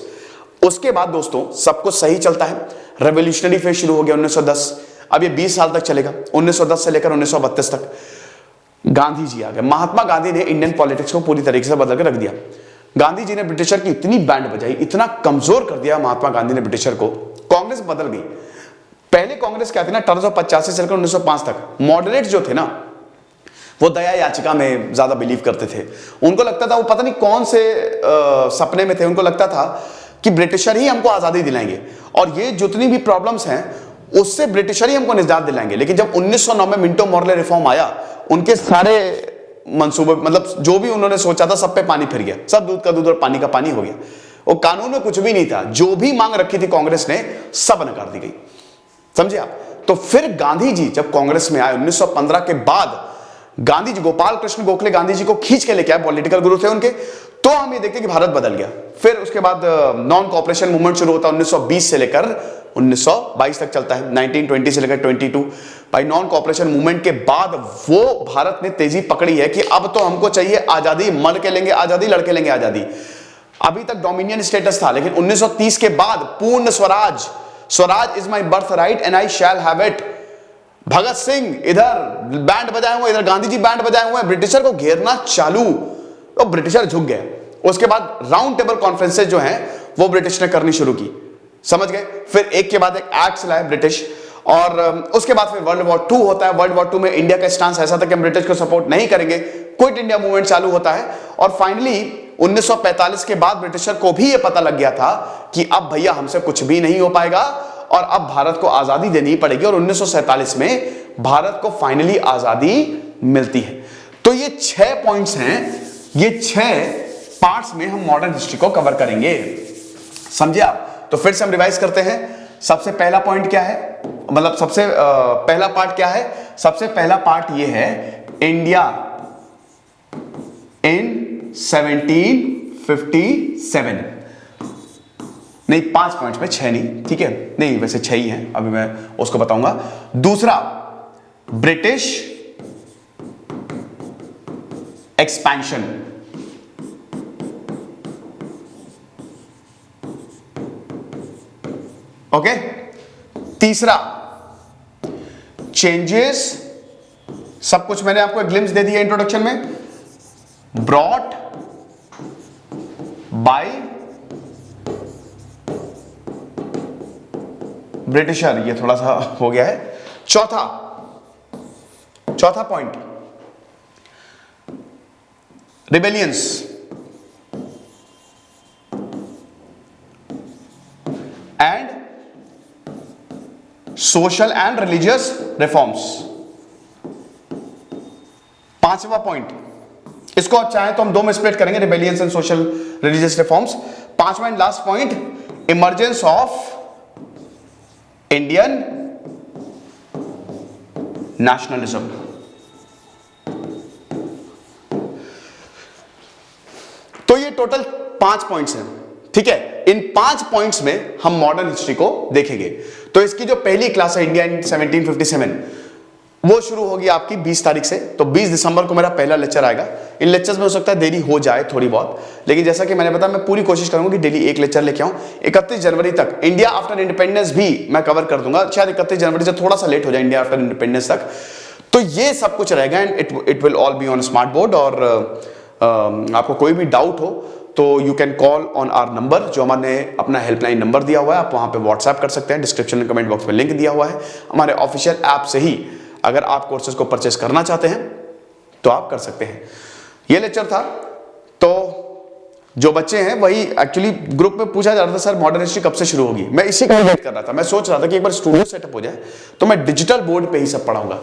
उसके बाद दोस्तों सब कुछ सही चलता है। रेवोल्यूशनरी फेज शुरू हो गया 1910। अब ये 20 साल तक चलेगा, 1910 से लेकर 1932 तक। गांधी जी आ गए। महात्मा गांधी ने इंडियन पॉलिटिक्स को पूरी तरीके से बदल के रख दिया। गांधी जी ने ब्रिटिशर की इतनी बैंड बजाई, इतना कमजोर कर दिया महात्मा गांधी ने ब्रिटिशर को, कांग्रेस बदल गई। पहले कांग्रेस क्या थी ना, 1885 से लेकर 1905 तक मॉडरेट जो थे ना वो दया याचिका में ज्यादा बिलीव करते थे। उनको लगता था, वो पता नहीं कौन से सपने में थे, उनको लगता था कि ब्रिटिशर ही हमको आजादी दिलाएंगे और ये जितनी भी प्रॉब्लम्स हैं उससे ब्रिटिशर ही हमको निजात दिलाएंगे। लेकिन जब 1909 में मिंटो मॉर्ले रिफॉर्म आया, उनके सारे मंसूबे मतलब जो भी उन्होंने सोचा था सब पे पानी फिर गया, सब दूध का दूध और पानी का पानी हो गया। वो कानून में कुछ भी नहीं था, जो भी मांग रखी थी कांग्रेस ने सब नकार दी गई। समझे आप? तो फिर गांधी जी जब कांग्रेस में आए 1915 के बाद, गांधी जी गोपाल कृष्ण गोखले गांधी जी को खींच के लेके आए, पॉलिटिकल गुरु थे उनके। तो हम ये देखते हैं कि भारत बदल गया। फिर उसके बाद नॉन कॉपरेशन मूवमेंट शुरू होता है 1920 से लेकर 1922 तक चलता है, 1920 से लेकर 22। भाई नॉन कॉपरेशन मूवमेंट के बाद वो भारत ने तेजी पकड़ी है कि अब तो हमको चाहिए आजादी, मर के लेंगे आजादी, लड़के लेंगे आजादी। अभी तक डोमिनियन स्टेटस था, लेकिन 1930 के बाद Purna Swaraj, Swaraj is my birth right and I shall have it. Bhagat Singh इधर बैंड बजाए हुए, इधर गांधी जी बैंड बजाए हुए, ब्रिटिशर को घेरना चालू, तो ब्रिटिशर झुक गया। उसके बाद राउंड टेबल कॉन्फ्रेंसेस जो हैं वो ब्रिटिश ने करनी शुरू की, समझ गए। फिर एक के बाद एक एक्ट लाए ब्रिटिश, और उसके बाद फिर वर्ल्ड वॉर 2 होता है। वर्ल्ड वॉर 2 में इंडिया का स्टांस ऐसा था कि हम ब्रिटिश को सपोर्ट नहीं करेंगे, क्विट इंडिया मूवमेंट चालू होता है। और फाइनली 1945 के बाद ब्रिटिशर को भी यह पता लग गया था कि अब भैया हमसे कुछ भी नहीं हो पाएगा और अब भारत को आजादी देनी पड़ेगी। और 1947 में भारत को फाइनली आजादी मिलती है। तो ये 6 पॉइंट्स हैं, ये 6 पार्ट्स में हम मॉडर्न हिस्ट्री को कवर करेंगे, समझे आप? तो फिर से हम रिवाइज करते हैं। सबसे पहला पॉइंट क्या है, मतलब सबसे पहला पार्ट क्या है? सबसे पहला पार्ट ये है इंडिया इन 1757। नहीं 5 पॉइंट्स में, 6 नहीं, ठीक है, नहीं वैसे 6 ही हैं, अभी मैं उसको बताऊंगा। दूसरा ब्रिटिश एक्सपेंशन, ओके। तीसरा चेंजेस, सब कुछ मैंने आपको एक ग्लिम्स दे दिया इंट्रोडक्शन में, ब्रॉट बाय ब्रिटिशर, ये थोड़ा सा हो गया है। चौथा point rebellions, and social and religious reforms. 5वां पॉइंट, इसको चाहे तो हम 2 में स्प्लिट करेंगे, rebellions and social religious reforms. 5वां and last point emergence of Indian nationalism. तो ये टोटल 5 पॉइंट्स हैं, ठीक है। इन 5 पॉइंट्स में हम मॉडर्न हिस्ट्री को देखेंगे। तो इसकी जो पहली क्लास है इंडिया इन 1757, वो शुरू होगी आपकी 20 तारीख से। तो 20 दिसंबर को मेरा पहला लेक्चर आएगा। इन लेक्चर्स में हो सकता है देरी हो जाए थोड़ी बहुत, लेकिन जैसा कि मैंने बताया मैं पूरी कोशिश करूंगा कि डेली एक लेक्चर लेके आऊं। 31 जनवरी तक इंडिया आफ्टर इंडिपेंडेंस भी मैं कवर कर दूंगा, शायद 31 जनवरी से थोड़ा सा लेट हो जाए इंडिया आफ्टर इंडिपेंडेंस तक। तो ये सब कुछ रहेगा and it will all be on smart board. और आपको कोई भी डाउट हो तो you can call on our number, जो हमने अपना हेल्पलाइन नंबर दिया हुआ है, आप वहां पे व्हाट्सएप कर सकते हैं। डिस्क्रिप्शन में कमेंट बॉक्स में लिंक दिया हुआ है। हमारे ऑफिशियल ऐप से ही अगर आप कोर्सेज को परचेस करना चाहते हैं तो आप कर सकते हैं। ये लेक्चर था, तो जो बच्चे हैं वही एक्चुअली ग्रुप में पूछा जा रहा था सर मॉडर्न हिस्ट्री कब से शुरू होगी, मैं इसी का वेट कर रहा था। मैं सोच रहा था कि एक बार स्टूडियो सेटअप हो जाए तो मैं डिजिटल बोर्ड पे ही सब पढ़ाऊंगा।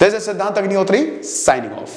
सिद्धांत अग्निहोत्री साइनिंग ऑफ।